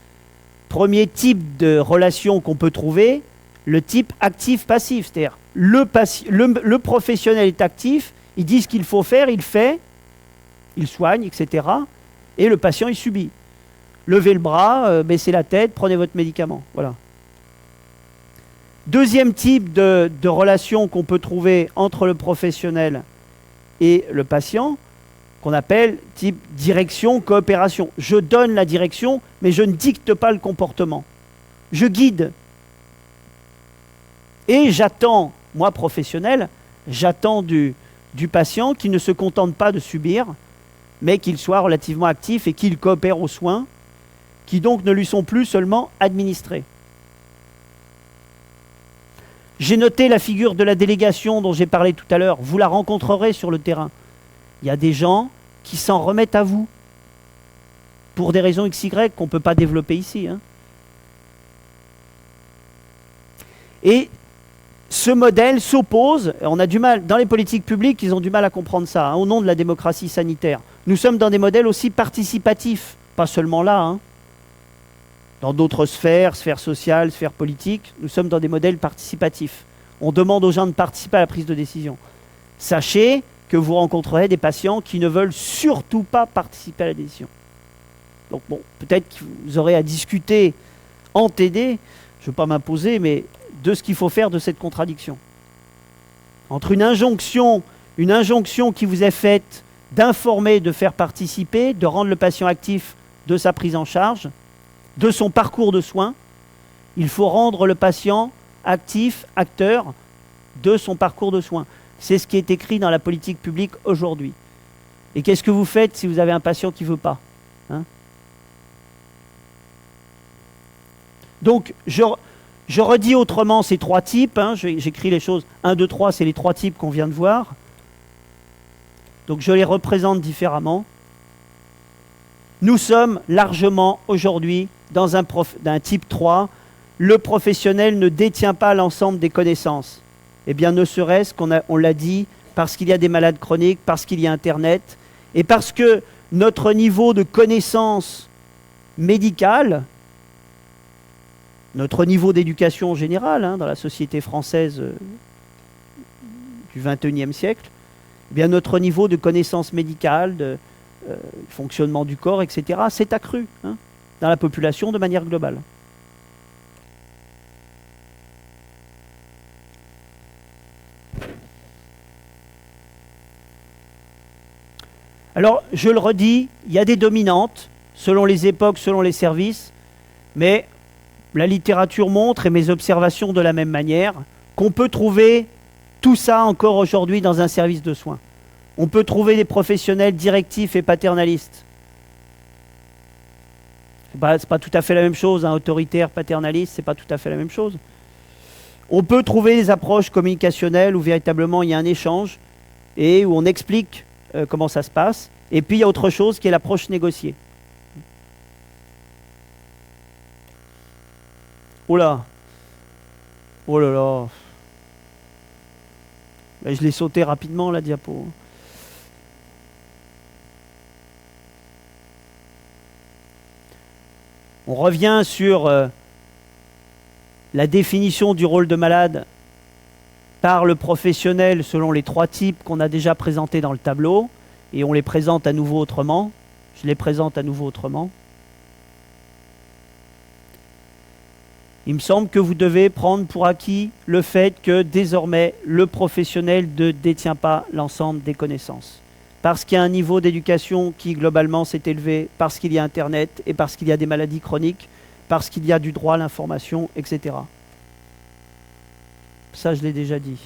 Premier type de relation qu'on peut trouver, le type actif-passif. C'est-à-dire, le professionnel est actif, il dit ce qu'il faut faire, il fait, il soigne, etc. Et le patient, il subit. Levez le bras, baissez la tête, prenez votre médicament. Voilà. Deuxième type de relation qu'on peut trouver entre le professionnel et le patient, qu'on appelle type direction, coopération. Je donne la direction, mais je ne dicte pas le comportement. Je guide. Et j'attends, moi professionnel, j'attends du patient qui ne se contente pas de subir, mais qu'il soit relativement actif et qu'il coopère aux soins, qui donc ne lui sont plus seulement administrés. J'ai noté la figure de la délégation dont j'ai parlé tout à l'heure. Vous la rencontrerez sur le terrain. Il y a des gens qui s'en remettent à vous, pour des raisons XY qu'on ne peut pas développer ici. Hein. Et ce modèle s'oppose, on a du mal, dans les politiques publiques, ils ont du mal à comprendre ça, hein, au nom de la démocratie sanitaire. Nous sommes dans des modèles aussi participatifs, pas seulement là, hein. Dans d'autres sphères, sphères sociales, sphères politiques, nous sommes dans des modèles participatifs. On demande aux gens de participer à la prise de décision. Sachez que vous rencontrerez des patients qui ne veulent surtout pas participer à la décision. Donc bon, peut-être que vous aurez à discuter en TD, je ne veux pas m'imposer, mais de ce qu'il faut faire de cette contradiction. Entre une injonction qui vous est faite d'informer, de faire participer, de rendre le patient actif de sa prise en charge, de son parcours de soins, il faut rendre le patient actif, acteur de son parcours de soins. C'est ce qui est écrit dans la politique publique aujourd'hui. Et qu'est-ce que vous faites si vous avez un patient qui ne veut pas, hein? Donc, je redis autrement ces trois types, hein, j'écris les choses, 1, 2, 3, c'est les trois types qu'on vient de voir. Donc je les représente différemment. Nous sommes largement aujourd'hui dans d'un type 3. Le professionnel ne détient pas l'ensemble des connaissances. Eh bien, ne serait-ce qu'on l'a dit, parce qu'il y a des malades chroniques, parce qu'il y a Internet, et parce que notre niveau de connaissance médicale, notre niveau d'éducation générale, hein, dans la société française du XXIe siècle, eh bien, notre niveau de connaissance médicale, de fonctionnement du corps, etc., s'est accru, hein, dans la population de manière globale. Alors, je le redis, il y a des dominantes, selon les époques, selon les services, mais la littérature montre, et mes observations de la même manière, qu'on peut trouver tout ça encore aujourd'hui dans un service de soins. On peut trouver des professionnels directifs et paternalistes. C'est pas tout à fait la même chose, hein, autoritaire, paternaliste, c'est pas tout à fait la même chose. On peut trouver des approches communicationnelles où véritablement il y a un échange et où on explique comment ça se passe. Et puis il y a autre chose qui est l'approche négociée. Oh là! Oh là là! Ben, je l'ai sauté rapidement, la diapo. On revient sur la définition du rôle de malade par le professionnel selon les trois types qu'on a déjà présentés dans le tableau, et on les présente à nouveau autrement. Je les présente à nouveau autrement. Il me semble que vous devez prendre pour acquis le fait que désormais le professionnel ne détient pas l'ensemble des connaissances. Parce qu'il y a un niveau d'éducation qui globalement s'est élevé, parce qu'il y a Internet et parce qu'il y a des maladies chroniques, parce qu'il y a du droit à l'information, etc. Ça, je l'ai déjà dit.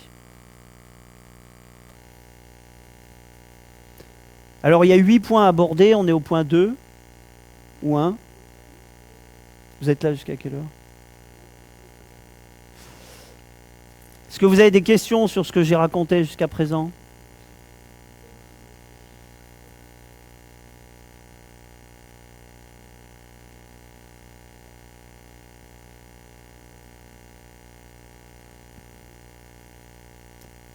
Alors, il y a 8 points abordés, on est au point 2 ou 1. Vous êtes là jusqu'à quelle heure? Est-ce que vous avez des questions sur ce que j'ai raconté jusqu'à présent?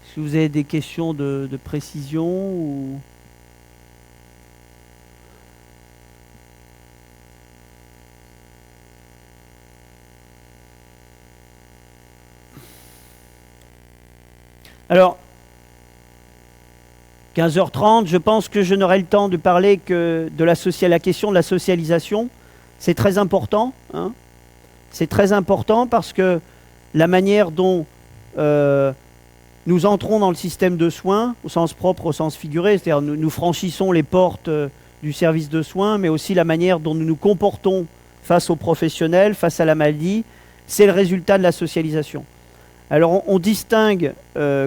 Est-ce que vous avez des questions de précision ou... Alors, 15h30, je pense que je n'aurai le temps de parler que de la question de la socialisation. C'est très important, hein. C'est très important parce que la manière dont nous entrons dans le système de soins, au sens propre, au sens figuré, c'est-à-dire nous franchissons les portes du service de soins, mais aussi la manière dont nous nous comportons face aux professionnels, face à la maladie, c'est le résultat de la socialisation. Alors on distingue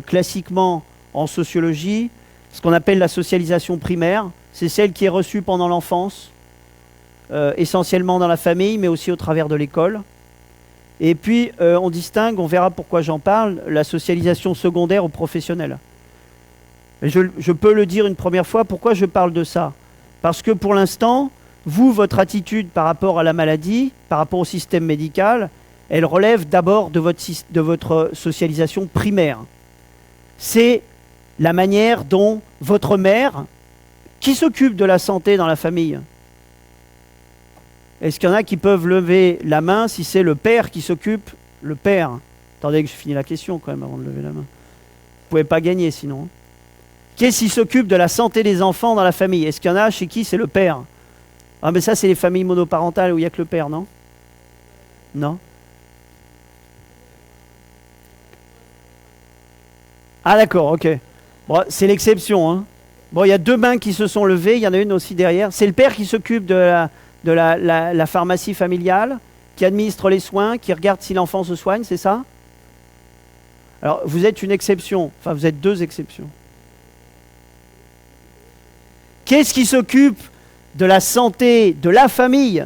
classiquement en sociologie ce qu'on appelle la socialisation primaire, c'est celle qui est reçue pendant l'enfance, essentiellement dans la famille, mais aussi au travers de l'école. Et puis, on distingue, on verra pourquoi j'en parle, la socialisation secondaire ou professionnelle. Je peux le dire une première fois, pourquoi je parle de ça? Parce que pour l'instant, vous, votre attitude par rapport à la maladie, par rapport au système médical, elle relève d'abord de votre socialisation primaire. C'est la manière dont votre mère, qui s'occupe de la santé dans la famille? Est-ce qu'il y en a qui peuvent lever la main si c'est le père qui s'occupe? Le père. Attendez que je finis la question quand même avant de lever la main. Vous ne pouvez pas gagner sinon. Qu'est-ce qui s'occupe de la santé des enfants dans la famille? Est-ce qu'il y en a chez qui c'est le père? Ah mais ça c'est les familles monoparentales où il n'y a que le père, non? Non? Ah d'accord, ok. Bon, c'est l'exception. Hein. Bon, il y a 2 mains qui se sont levées, il y en a une aussi derrière. C'est le père qui s'occupe de la pharmacie familiale, qui administre les soins, qui regarde si l'enfant se soigne, c'est ça? Alors, vous êtes une exception. Enfin, vous êtes 2 exceptions. Qu'est-ce qui s'occupe de la santé de la famille?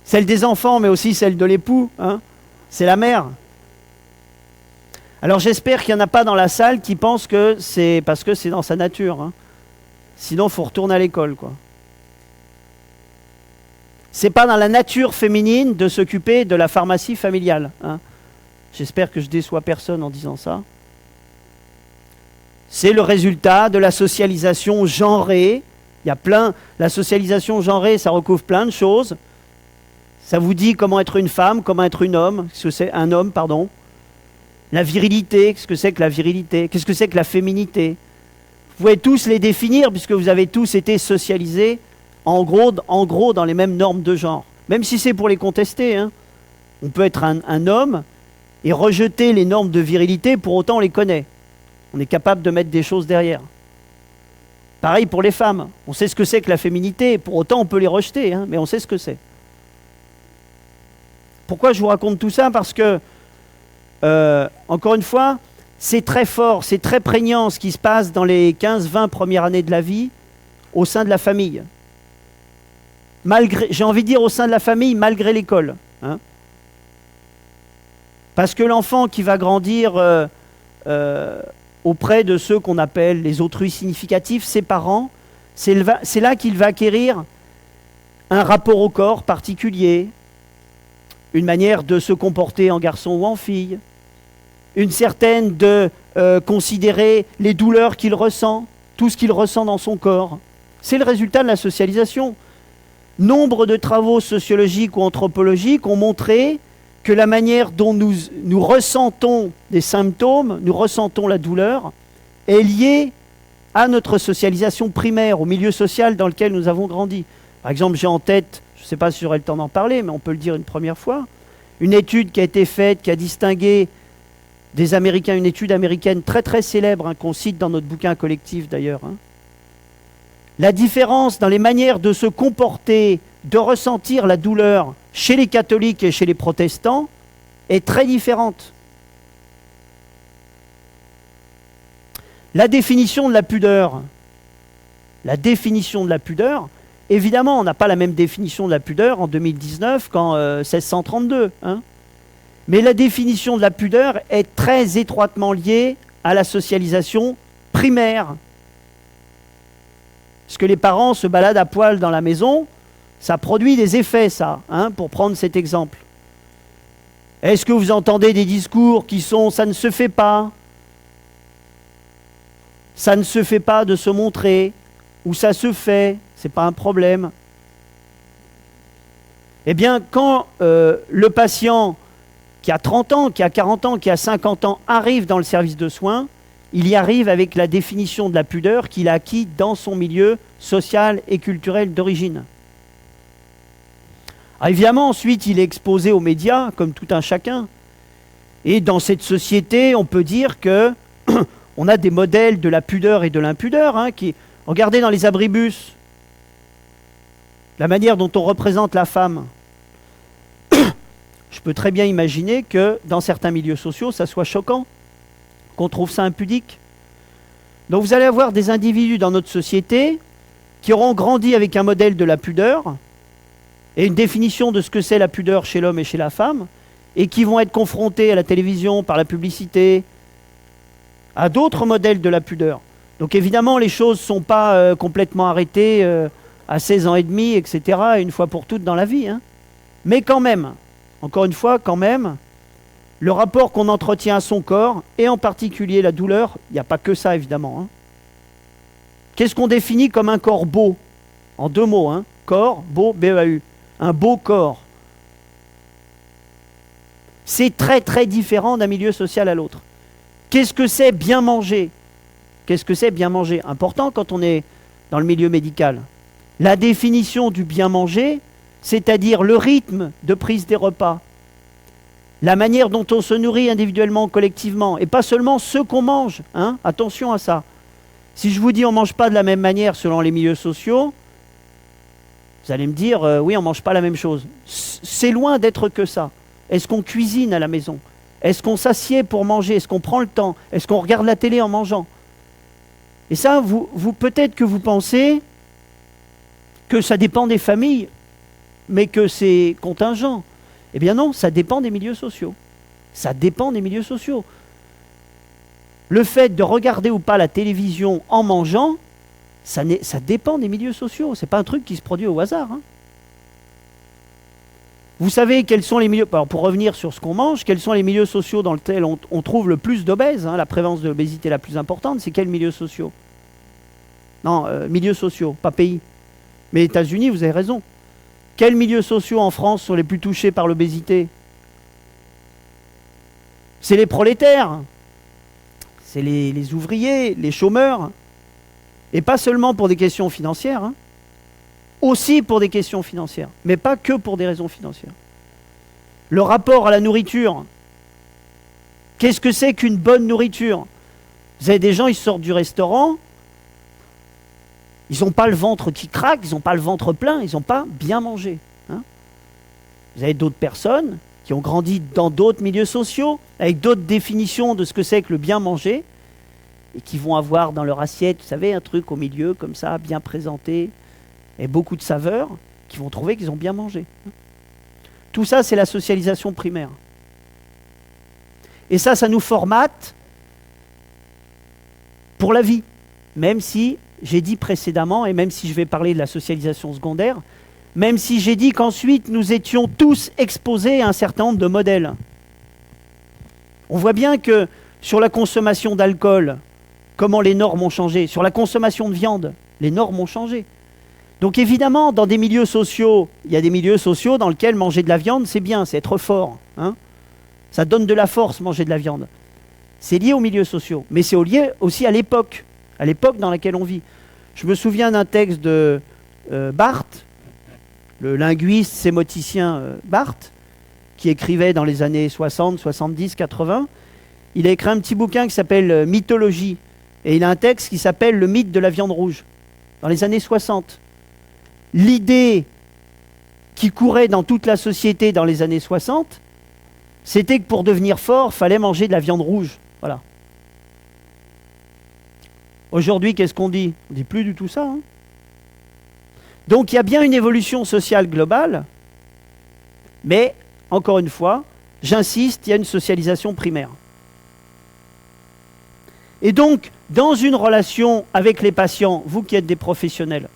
Celle des enfants, mais aussi celle de l'époux. Hein? C'est la mère. Alors, j'espère qu'il n'y en a pas dans la salle qui pensent que c'est parce que c'est dans sa nature. Hein? Sinon, il faut retourner à l'école, quoi. C'est pas dans la nature féminine de s'occuper de la pharmacie familiale. Hein. J'espère que je déçois personne en disant ça. C'est le résultat de la socialisation genrée. Il y a plein. La socialisation genrée, ça recouvre plein de choses. Ça vous dit comment être une femme, comment être un homme, pardon. La virilité, qu'est-ce que c'est que la virilité? Qu'est-ce que c'est que la féminité? Vous pouvez tous les définir puisque vous avez tous été socialisés. En gros, dans les mêmes normes de genre. Même si c'est pour les contester. Hein. On peut être un homme et rejeter les normes de virilité, pour autant on les connaît. On est capable de mettre des choses derrière. Pareil pour les femmes. On sait ce que c'est que la féminité, pour autant on peut les rejeter, hein, mais on sait ce que c'est. Pourquoi je vous raconte tout ça? Parce que, encore une fois, c'est très fort, c'est très prégnant ce qui se passe dans les 15-20 premières années de la vie au sein de la famille. J'ai envie de dire au sein de la famille, malgré l'école. Hein. Parce que l'enfant qui va grandir auprès de ceux qu'on appelle les autrui significatifs, ses parents, c'est là qu'il va acquérir un rapport au corps particulier, une manière de se comporter en garçon ou en fille, une certaine de considérer les douleurs qu'il ressent, tout ce qu'il ressent dans son corps. C'est le résultat de la socialisation. Nombre de travaux sociologiques ou anthropologiques ont montré que la manière dont nous ressentons des symptômes, nous ressentons la douleur, est liée à notre socialisation primaire, au milieu social dans lequel nous avons grandi. Par exemple, j'ai en tête, je ne sais pas si j'aurai le temps d'en parler, mais on peut le dire une première fois, une étude qui a été faite, qui a distingué des Américains, une étude américaine très très célèbre, hein, qu'on cite dans notre bouquin collectif d'ailleurs, hein. La différence dans les manières de se comporter, de ressentir la douleur chez les catholiques et chez les protestants est très différente. La définition de la pudeur. La définition de la pudeur, évidemment, on n'a pas la même définition de la pudeur en 2019 qu'en 1632. Hein. Mais la définition de la pudeur est très étroitement liée à la socialisation primaire. Parce que les parents se baladent à poil dans la maison, ça produit des effets, ça, hein, pour prendre cet exemple. Est-ce que vous entendez des discours qui sont « ça ne se fait pas »,« ça ne se fait pas de se montrer », ou « ça se fait, c'est pas un problème ». Eh bien, quand le patient qui a 30 ans, qui a 40 ans, qui a 50 ans arrive dans le service de soins, il y arrive avec la définition de la pudeur qu'il a acquis dans son milieu social et culturel d'origine. Évidemment, ensuite, il est exposé aux médias, comme tout un chacun. Et dans cette société, on peut dire que On a des modèles de la pudeur et de l'impudeur. Hein, regardez dans les abribus, la manière dont on représente la femme. Je peux très bien imaginer que dans certains milieux sociaux, ça soit choquant, qu'on trouve ça impudique. Donc vous allez avoir des individus dans notre société qui auront grandi avec un modèle de la pudeur et une définition de ce que c'est la pudeur chez l'homme et chez la femme, et qui vont être confrontés à la télévision, par la publicité, à d'autres modèles de la pudeur. Donc évidemment, les choses ne sont pas complètement arrêtées à 16 ans et demi, etc., une fois pour toutes dans la vie. Hein. Mais quand même, encore une fois, quand même, le rapport qu'on entretient à son corps, et en particulier la douleur, il n'y a pas que ça évidemment. Hein. Qu'est-ce qu'on définit comme un corps beau? En 2 mots, hein. Corps, beau, B-E-A-U. Un beau corps. C'est très très différent d'un milieu social à l'autre. Qu'est-ce que c'est bien manger? Qu'est-ce que c'est bien manger? Important quand on est dans le milieu médical. La définition du bien manger, c'est-à-dire le rythme de prise des repas, la manière dont on se nourrit individuellement, collectivement, et pas seulement ce qu'on mange. Hein, attention à ça. Si je vous dis on ne mange pas de la même manière selon les milieux sociaux, vous allez me dire oui, on ne mange pas la même chose. C'est loin d'être que ça. Est-ce qu'on cuisine à la maison? Est-ce qu'on s'assied pour manger? Est-ce qu'on prend le temps? Est-ce qu'on regarde la télé en mangeant? Et ça, vous peut-être que vous pensez que ça dépend des familles, mais que c'est contingent. Eh bien non, ça dépend des milieux sociaux. Ça dépend des milieux sociaux. Le fait de regarder ou pas la télévision en mangeant, ça dépend des milieux sociaux. Ce n'est pas un truc qui se produit au hasard. Hein. Vous savez quels sont les milieux... Alors pour revenir sur ce qu'on mange, quels sont les milieux sociaux dans lesquels on trouve le plus d'obèses, hein, la prévalence de l'obésité la plus importante, c'est quels milieux sociaux? Non, milieux sociaux, pas pays. Mais États-Unis, vous avez raison. Quels milieux sociaux en France sont les plus touchés par l'obésité? C'est les prolétaires. C'est les ouvriers, les chômeurs. Et pas seulement pour des questions financières, hein. Aussi pour des questions financières, mais pas que pour des raisons financières. Le rapport à la nourriture. Qu'est-ce que c'est qu'une bonne nourriture? Vous avez des gens, ils sortent du restaurant, ils n'ont pas le ventre qui craque, ils n'ont pas le ventre plein, ils n'ont pas bien mangé. Hein. Vous avez d'autres personnes qui ont grandi dans d'autres milieux sociaux, avec d'autres définitions de ce que c'est que le bien manger, et qui vont avoir dans leur assiette, vous savez, un truc au milieu, comme ça, bien présenté, et beaucoup de saveurs, qui vont trouver qu'ils ont bien mangé. Tout ça, c'est la socialisation primaire. Et ça nous formate pour la vie. Même si, j'ai dit précédemment, et même si je vais parler de la socialisation secondaire, même si j'ai dit qu'ensuite, nous étions tous exposés à un certain nombre de modèles. On voit bien que sur la consommation d'alcool, comment les normes ont changé. Sur la consommation de viande, les normes ont changé. Donc évidemment, dans des milieux sociaux, il y a des milieux sociaux dans lesquels manger de la viande, c'est bien, c'est être fort. Hein. Ça donne de la force, manger de la viande. C'est lié aux milieux sociaux, mais c'est lié aussi à l'époque dans laquelle on vit. Je me souviens d'un texte de Barthes, le linguiste sémoticien Barthes, qui écrivait dans les années 60, 70, 80. Il a écrit un petit bouquin qui s'appelle Mythologie, et il a un texte qui s'appelle Le mythe de la viande rouge, dans les années 60. L'idée qui courait dans toute la société dans les années 60, c'était que pour devenir fort, il fallait manger de la viande rouge. Voilà. Aujourd'hui, qu'est-ce qu'on dit? On ne dit plus du tout ça. Hein. Donc il y a bien une évolution sociale globale, mais, encore une fois, j'insiste, il y a une socialisation primaire. Et donc, dans une relation avec les patients, vous qui êtes des professionnels,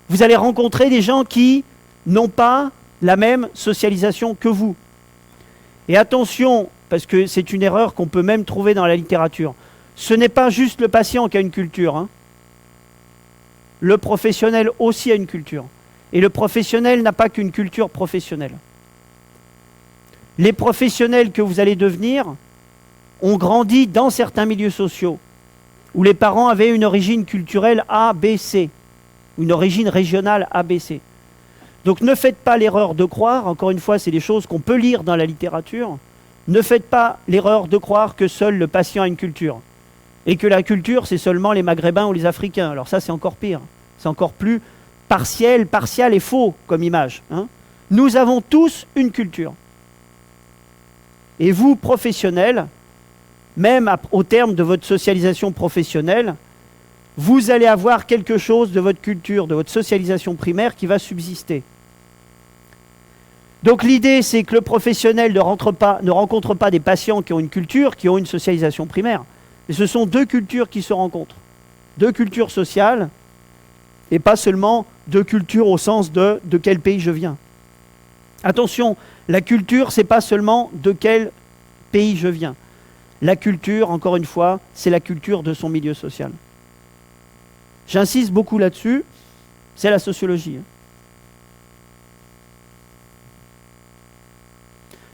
vous allez rencontrer des gens qui n'ont pas la même socialisation que vous. Et attention, parce que c'est une erreur qu'on peut même trouver dans la littérature, ce n'est pas juste le patient qui a une culture. Hein. Le professionnel aussi a une culture. Et le professionnel n'a pas qu'une culture professionnelle. Les professionnels que vous allez devenir ont grandi dans certains milieux sociaux, où les parents avaient une origine culturelle A, B, C. Une origine régionale ABC. Donc ne faites pas l'erreur de croire, encore une fois, c'est des choses qu'on peut lire dans la littérature, ne faites pas l'erreur de croire que seul le patient a une culture. et que la culture, c'est seulement les Maghrébins ou les Africains. Alors ça, c'est encore pire. C'est encore plus partiel et faux comme image. Hein. Nous avons tous une culture. Et vous, professionnels, même au terme de votre socialisation professionnelle, vous allez avoir quelque chose de votre culture, de votre socialisation primaire qui va subsister. Donc l'idée, c'est que le professionnel ne rencontre pas des patients qui ont une culture, qui ont une socialisation primaire. Mais ce sont deux cultures qui se rencontrent. Deux cultures sociales, et pas seulement deux cultures au sens de quel pays je viens. Attention, la culture, c'est pas seulement de quel pays je viens. La culture, encore une fois, c'est la culture de son milieu social. J'insiste beaucoup là-dessus, c'est la sociologie.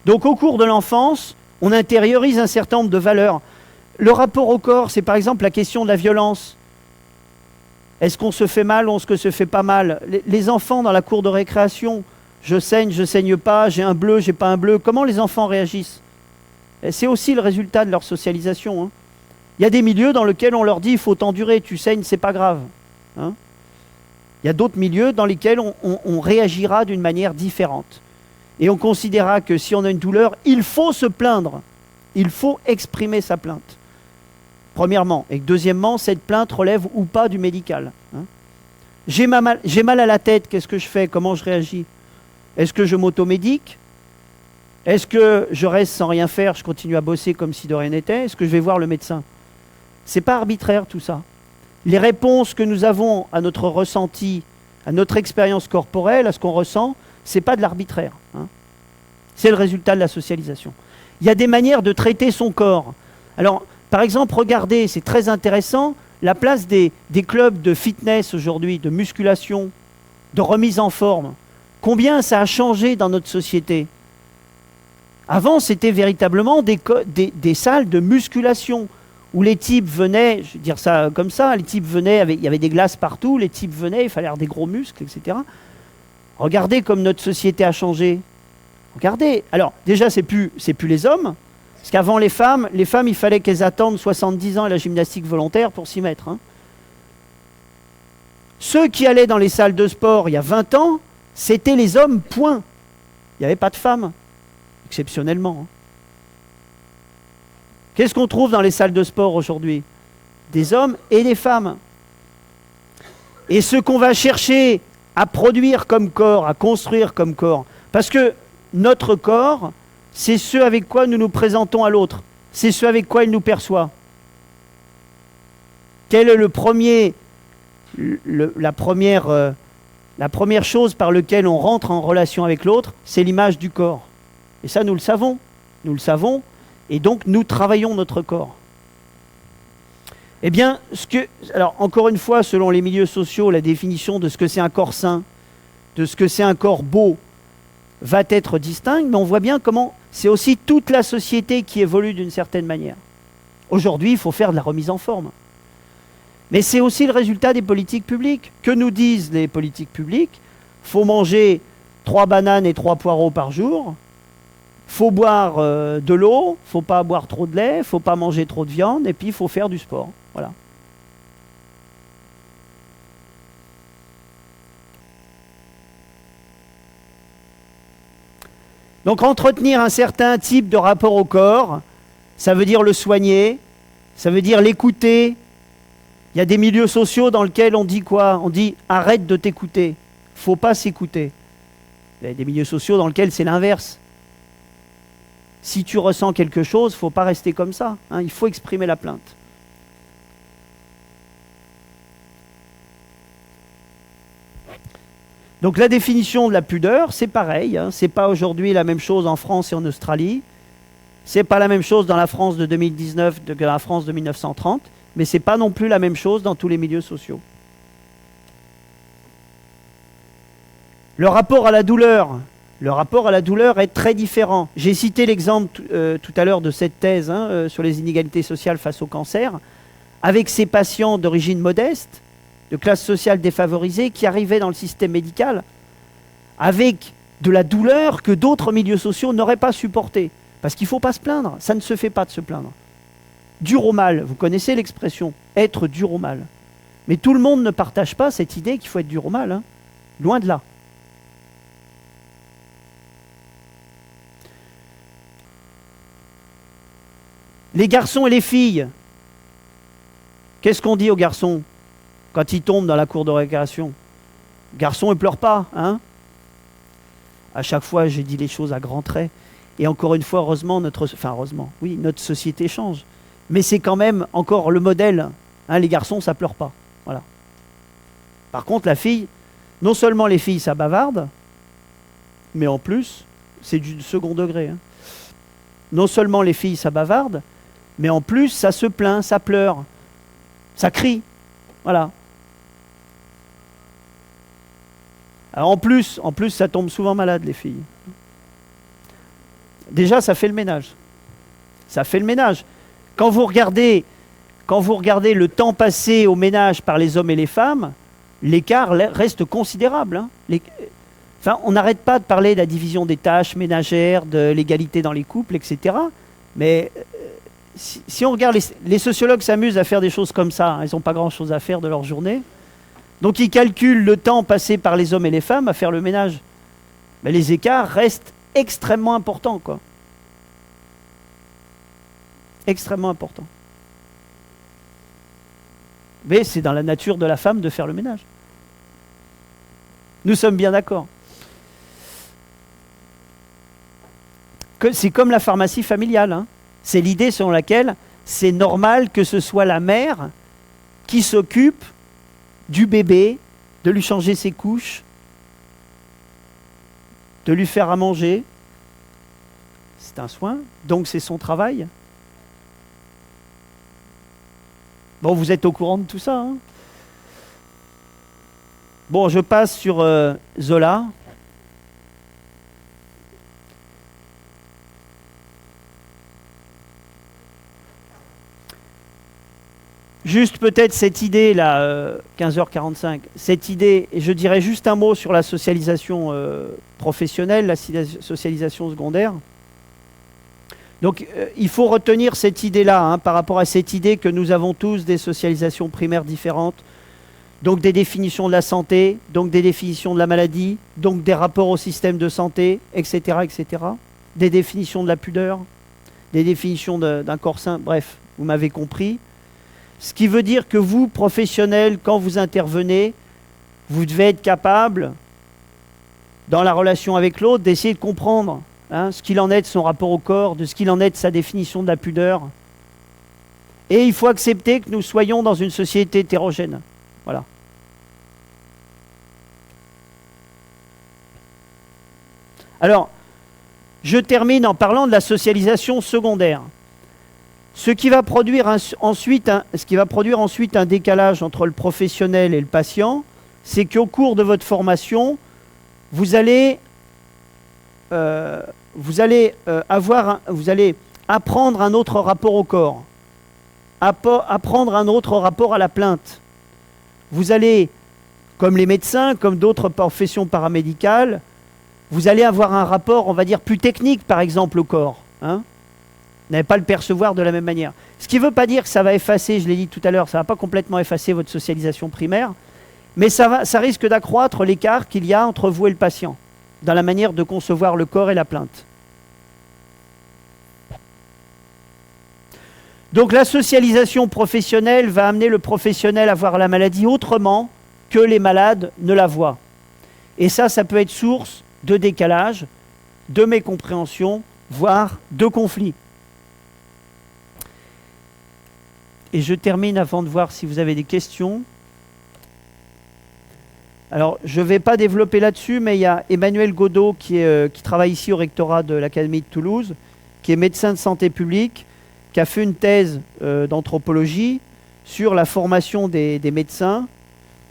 Donc au cours de l'enfance, on intériorise un certain nombre de valeurs. Le rapport au corps, c'est par exemple la question de la violence. Est-ce qu'on se fait mal ou est-ce qu'on se fait pas mal? Les enfants dans la cour de récréation, je saigne pas, j'ai un bleu, j'ai pas un bleu. Comment les enfants réagissent? C'est aussi le résultat de leur socialisation. Hein. Il y a des milieux dans lesquels on leur dit il faut t'endurer, tu saignes, c'est pas grave. Hein. Il y a d'autres milieux dans lesquels on réagira d'une manière différente. Et on considérera que si on a une douleur, il faut se plaindre. Il faut exprimer sa plainte. Premièrement. Et deuxièmement, cette plainte relève ou pas du médical. Hein. J'ai mal à la tête, qu'est-ce que je fais? Comment je réagis? Est-ce que je m'automédique? Est-ce que je reste sans rien faire, je continue à bosser comme si de rien n'était? Est-ce que je vais voir le médecin? C'est pas arbitraire tout ça. Les réponses que nous avons à notre ressenti, à notre expérience corporelle, à ce qu'on ressent, c'est pas de l'arbitraire. Hein. C'est le résultat de la socialisation. Il y a des manières de traiter son corps. Alors, par exemple, regardez, c'est très intéressant, la place des clubs de fitness aujourd'hui, de musculation, de remise en forme. Combien ça a changé dans notre société? Avant, c'était véritablement des salles de musculation où les types venaient, je vais dire ça comme ça, les types venaient, il y avait des glaces partout, les types venaient, il fallait avoir des gros muscles, etc. Regardez comme notre société a changé. Regardez. Alors, déjà, c'est plus les hommes, parce qu'avant les femmes, il fallait qu'elles attendent 70 ans à la gymnastique volontaire pour s'y mettre. Hein. Ceux qui allaient dans les salles de sport il y a 20 ans, c'était les hommes, point. Il n'y avait pas de femmes, exceptionnellement. Hein. Qu'est-ce qu'on trouve dans les salles de sport aujourd'hui? Des hommes et des femmes. Et ce qu'on va chercher à produire comme corps, à construire comme corps, parce que notre corps, c'est ce avec quoi nous nous présentons à l'autre. C'est ce avec quoi il nous perçoit. Quel est la première chose par laquelle on rentre en relation avec l'autre? C'est l'image du corps. Et ça, nous le savons. Nous le savons. Et donc, nous travaillons notre corps. Eh bien, alors, encore une fois, selon les milieux sociaux, la définition de ce que c'est un corps sain, de ce que c'est un corps beau, va être distincte, mais on voit bien comment c'est aussi toute la société qui évolue d'une certaine manière. Aujourd'hui, il faut faire de la remise en forme. Mais c'est aussi le résultat des politiques publiques. Que nous disent les politiques publiques? Il faut manger 3 bananes et 3 poireaux par jour. Il faut boire de l'eau. Il ne faut pas boire trop de lait. Il ne faut pas manger trop de viande. Et puis, il faut faire du sport. Voilà. Donc, entretenir un certain type de rapport au corps, ça veut dire le soigner, ça veut dire l'écouter. Il y a des milieux sociaux dans lesquels on dit quoi? On dit « arrête de t'écouter, il ne faut pas s'écouter ». Il y a des milieux sociaux dans lesquels c'est l'inverse. Si tu ressens quelque chose, il ne faut pas rester comme ça. Hein, il faut exprimer la plainte. Donc la définition de la pudeur, c'est pareil. Hein, ce n'est pas aujourd'hui la même chose en France et en Australie. Ce n'est pas la même chose dans la France de 2019 que dans la France de 1930. Mais ce n'est pas non plus la même chose dans tous les milieux sociaux. Le rapport à la douleur est très différent. J'ai cité l'exemple tout à l'heure de cette thèse sur les inégalités sociales face au cancer, avec ces patients d'origine modeste, de classe sociale défavorisée, qui arrivaient dans le système médical avec de la douleur que d'autres milieux sociaux n'auraient pas supportée. Parce qu'il ne faut pas se plaindre, ça ne se fait pas de se plaindre. dur au mal. Vous connaissez l'expression être dur au mal. Mais tout le monde ne partage pas cette idée qu'il faut être dur au mal, hein. Loin de là. Les garçons et les filles, qu'est-ce qu'on dit aux garçons quand ils tombent dans la cour de récréation? Garçons, ils ne pleurent pas, hein? À chaque fois, j'ai dit les choses à grands traits. Et encore une fois, heureusement, notre société change. Mais c'est quand même encore le modèle, hein, les garçons, ça ne pleure pas. Voilà. Par contre, la fille, non seulement les filles, ça bavarde, mais en plus, c'est du second degré, hein. Non seulement les filles, ça bavarde, mais en plus, ça se plaint, ça pleure, ça crie. Voilà. Alors en plus, ça tombe souvent malade, les filles. Déjà, ça fait le ménage. Ça fait le ménage. Quand vous regardez le temps passé au ménage par les hommes et les femmes, l'écart reste considérable, hein. Enfin, on n'arrête pas de parler de la division des tâches ménagères, de l'égalité dans les couples, etc. Mais si on regarde, les sociologues s'amusent à faire des choses comme ça, hein. Ils n'ont pas grand-chose à faire de leur journée. Donc ils calculent le temps passé par les hommes et les femmes à faire le ménage. Mais les écarts restent extrêmement importants, quoi. Extrêmement importants. Mais c'est dans la nature de la femme de faire le ménage. Nous sommes bien d'accord. C'est comme la pharmacie familiale, hein. C'est l'idée selon laquelle c'est normal que ce soit la mère qui s'occupe du bébé, de lui changer ses couches, de lui faire à manger. C'est un soin, donc c'est son travail. Bon, vous êtes au courant de tout ça, hein? Bon, je passe sur Zola. Juste peut-être cette idée là, 15h45, cette idée, et je dirais juste un mot sur la socialisation professionnelle, la socialisation secondaire. Donc il faut retenir cette idée-là, hein, par rapport à cette idée que nous avons tous des socialisations primaires différentes, donc des définitions de la santé, donc des définitions de la maladie, donc des rapports au système de santé, etc., etc., des définitions de la pudeur, des définitions d'un corps sain, bref, vous m'avez compris. Ce qui veut dire que vous, professionnels, quand vous intervenez, vous devez être capable, dans la relation avec l'autre, d'essayer de comprendre, hein, ce qu'il en est de son rapport au corps, de ce qu'il en est de sa définition de la pudeur. Et il faut accepter que nous soyons dans une société hétérogène. Voilà. Alors, je termine en parlant de la socialisation secondaire. Ce qui va produire ensuite un décalage entre le professionnel et le patient, c'est qu'au cours de votre formation, vous allez apprendre un autre rapport au corps, apprendre un autre rapport à la plainte. Vous allez, comme les médecins, comme d'autres professions paramédicales, vous allez avoir un rapport, on va dire, plus technique, par exemple, au corps, hein. Vous n'allez pas le percevoir de la même manière. Ce qui ne veut pas dire que ça va effacer, je l'ai dit tout à l'heure, ça ne va pas complètement effacer votre socialisation primaire, mais ça risque d'accroître l'écart qu'il y a entre vous et le patient, dans la manière de concevoir le corps et la plainte. Donc la socialisation professionnelle va amener le professionnel à voir la maladie autrement que les malades ne la voient. Et ça peut être source de décalage, de mécompréhension, voire de conflit. Et je termine avant de voir si vous avez des questions. Alors, je ne vais pas développer là-dessus, mais il y a Emmanuel Godot qui travaille ici au rectorat de l'Académie de Toulouse, qui est médecin de santé publique, qui a fait une thèse d'anthropologie sur la formation des médecins.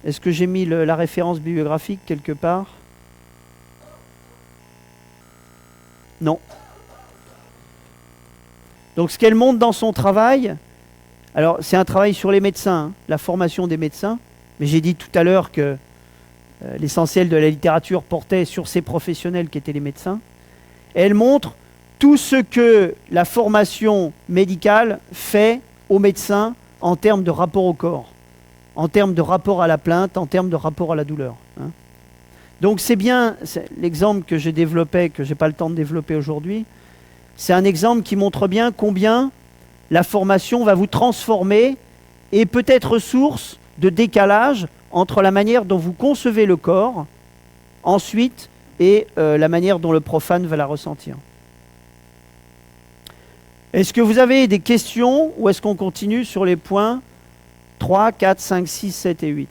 Est-ce que j'ai mis la référence bibliographique quelque part? Non. Donc, ce qu'elle montre dans son travail... Alors, c'est un travail sur les médecins, hein, la formation des médecins. Mais j'ai dit tout à l'heure que l'essentiel de la littérature portait sur ces professionnels qui étaient les médecins. Et elle montre tout ce que la formation médicale fait au médecin en termes de rapport au corps, en termes de rapport à la plainte, en termes de rapport à la douleur. Hein. Donc c'est bien, l'exemple que j'ai développé, que je n'ai pas le temps de développer aujourd'hui, c'est un exemple qui montre bien combien la formation va vous transformer et peut être source de décalage entre la manière dont vous concevez le corps, ensuite, et la manière dont le profane va la ressentir. Est-ce que vous avez des questions ou est-ce qu'on continue sur les points 3, 4, 5, 6, 7 et 8?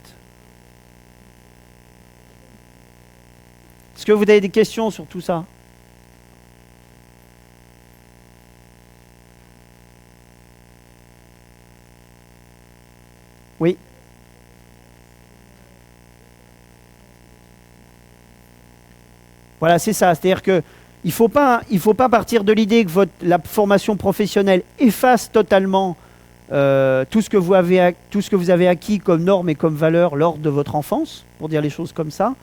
Est-ce que vous avez des questions sur tout ça? Oui. Voilà, c'est ça. C'est-à-dire qu'il ne faut pas partir de l'idée que la formation professionnelle efface totalement tout ce que vous avez acquis comme normes et comme valeurs lors de votre enfance, pour dire les choses comme ça,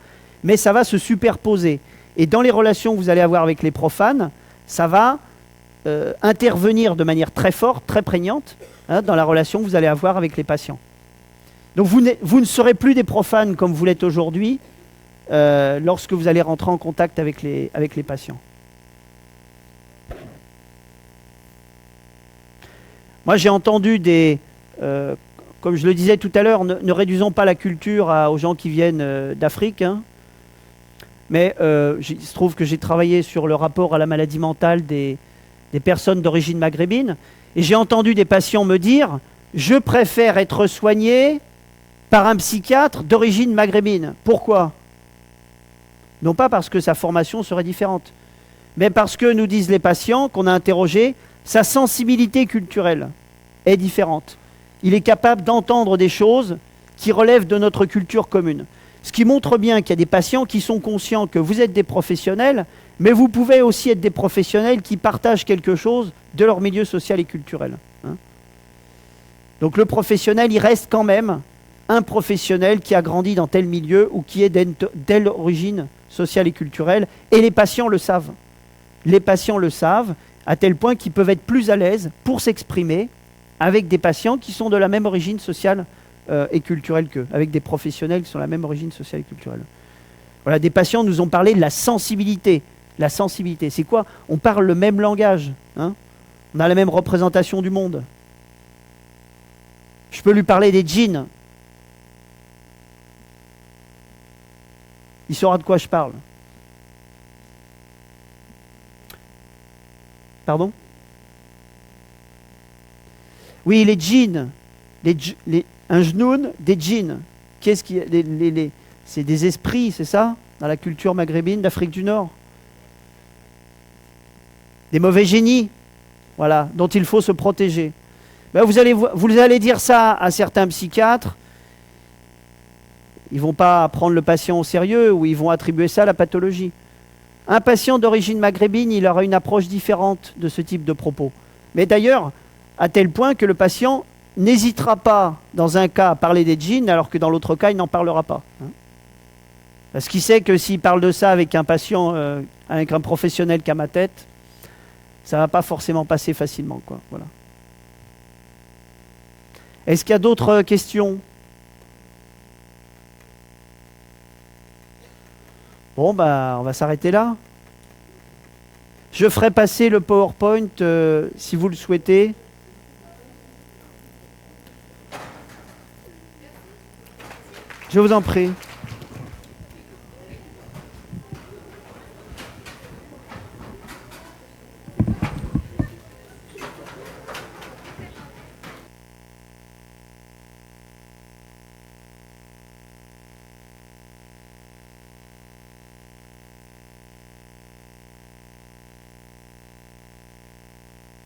mais ça va se superposer. Et dans les relations que vous allez avoir avec les profanes, ça va intervenir de manière très forte, très prégnante, hein, dans la relation que vous allez avoir avec les patients. Donc vous ne serez plus des profanes comme vous l'êtes aujourd'hui lorsque vous allez rentrer en contact avec les patients. Moi j'ai entendu comme je le disais tout à l'heure, ne réduisons pas la culture aux gens qui viennent d'Afrique, hein, mais il se trouve que j'ai travaillé sur le rapport à la maladie mentale des personnes d'origine maghrébine, et j'ai entendu des patients me dire « Je préfère être soigné par un psychiatre d'origine maghrébine. » Pourquoi? Non pas parce que sa formation serait différente, mais parce que, nous disent les patients qu'on a interrogés, sa sensibilité culturelle est différente. Il est capable d'entendre des choses qui relèvent de notre culture commune. Ce qui montre bien qu'il y a des patients qui sont conscients que vous êtes des professionnels, mais vous pouvez aussi être des professionnels qui partagent quelque chose de leur milieu social et culturel. Hein. Donc le professionnel, il reste quand même un professionnel qui a grandi dans tel milieu ou qui est telle origine sociale et culturelle, et les patients le savent. Les patients le savent, à tel point qu'ils peuvent être plus à l'aise pour s'exprimer avec des patients qui sont de la même origine sociale et culturelle qu'eux, avec des professionnels qui sont de la même origine sociale et culturelle. Voilà, des patients nous ont parlé de la sensibilité. La sensibilité, c'est quoi? On parle le même langage, hein, on a la même représentation du monde. Je peux lui parler des djinns. Il saura de quoi je parle. Pardon? Oui, les djinns. Un genoun, des djinns. Qu'est-ce qui, c'est des esprits, c'est ça? Dans la culture maghrébine d'Afrique du Nord. Des mauvais génies, voilà, dont il faut se protéger. Ben vous allez dire ça à certains psychiatres. Ils ne vont pas prendre le patient au sérieux ou ils vont attribuer ça à la pathologie. Un patient d'origine maghrébine, il aura une approche différente de ce type de propos. Mais d'ailleurs, à tel point que le patient n'hésitera pas, dans un cas, à parler des djinns, alors que dans l'autre cas, il n'en parlera pas. Hein. Parce qu'il sait que s'il parle de ça avec un patient, avec un professionnel qui a ma tête, ça ne va pas forcément passer facilement, quoi. Voilà. Est-ce qu'il y a d'autres questions? Bon, bah, on va s'arrêter là. Je ferai passer le PowerPoint si vous le souhaitez. Je vous en prie.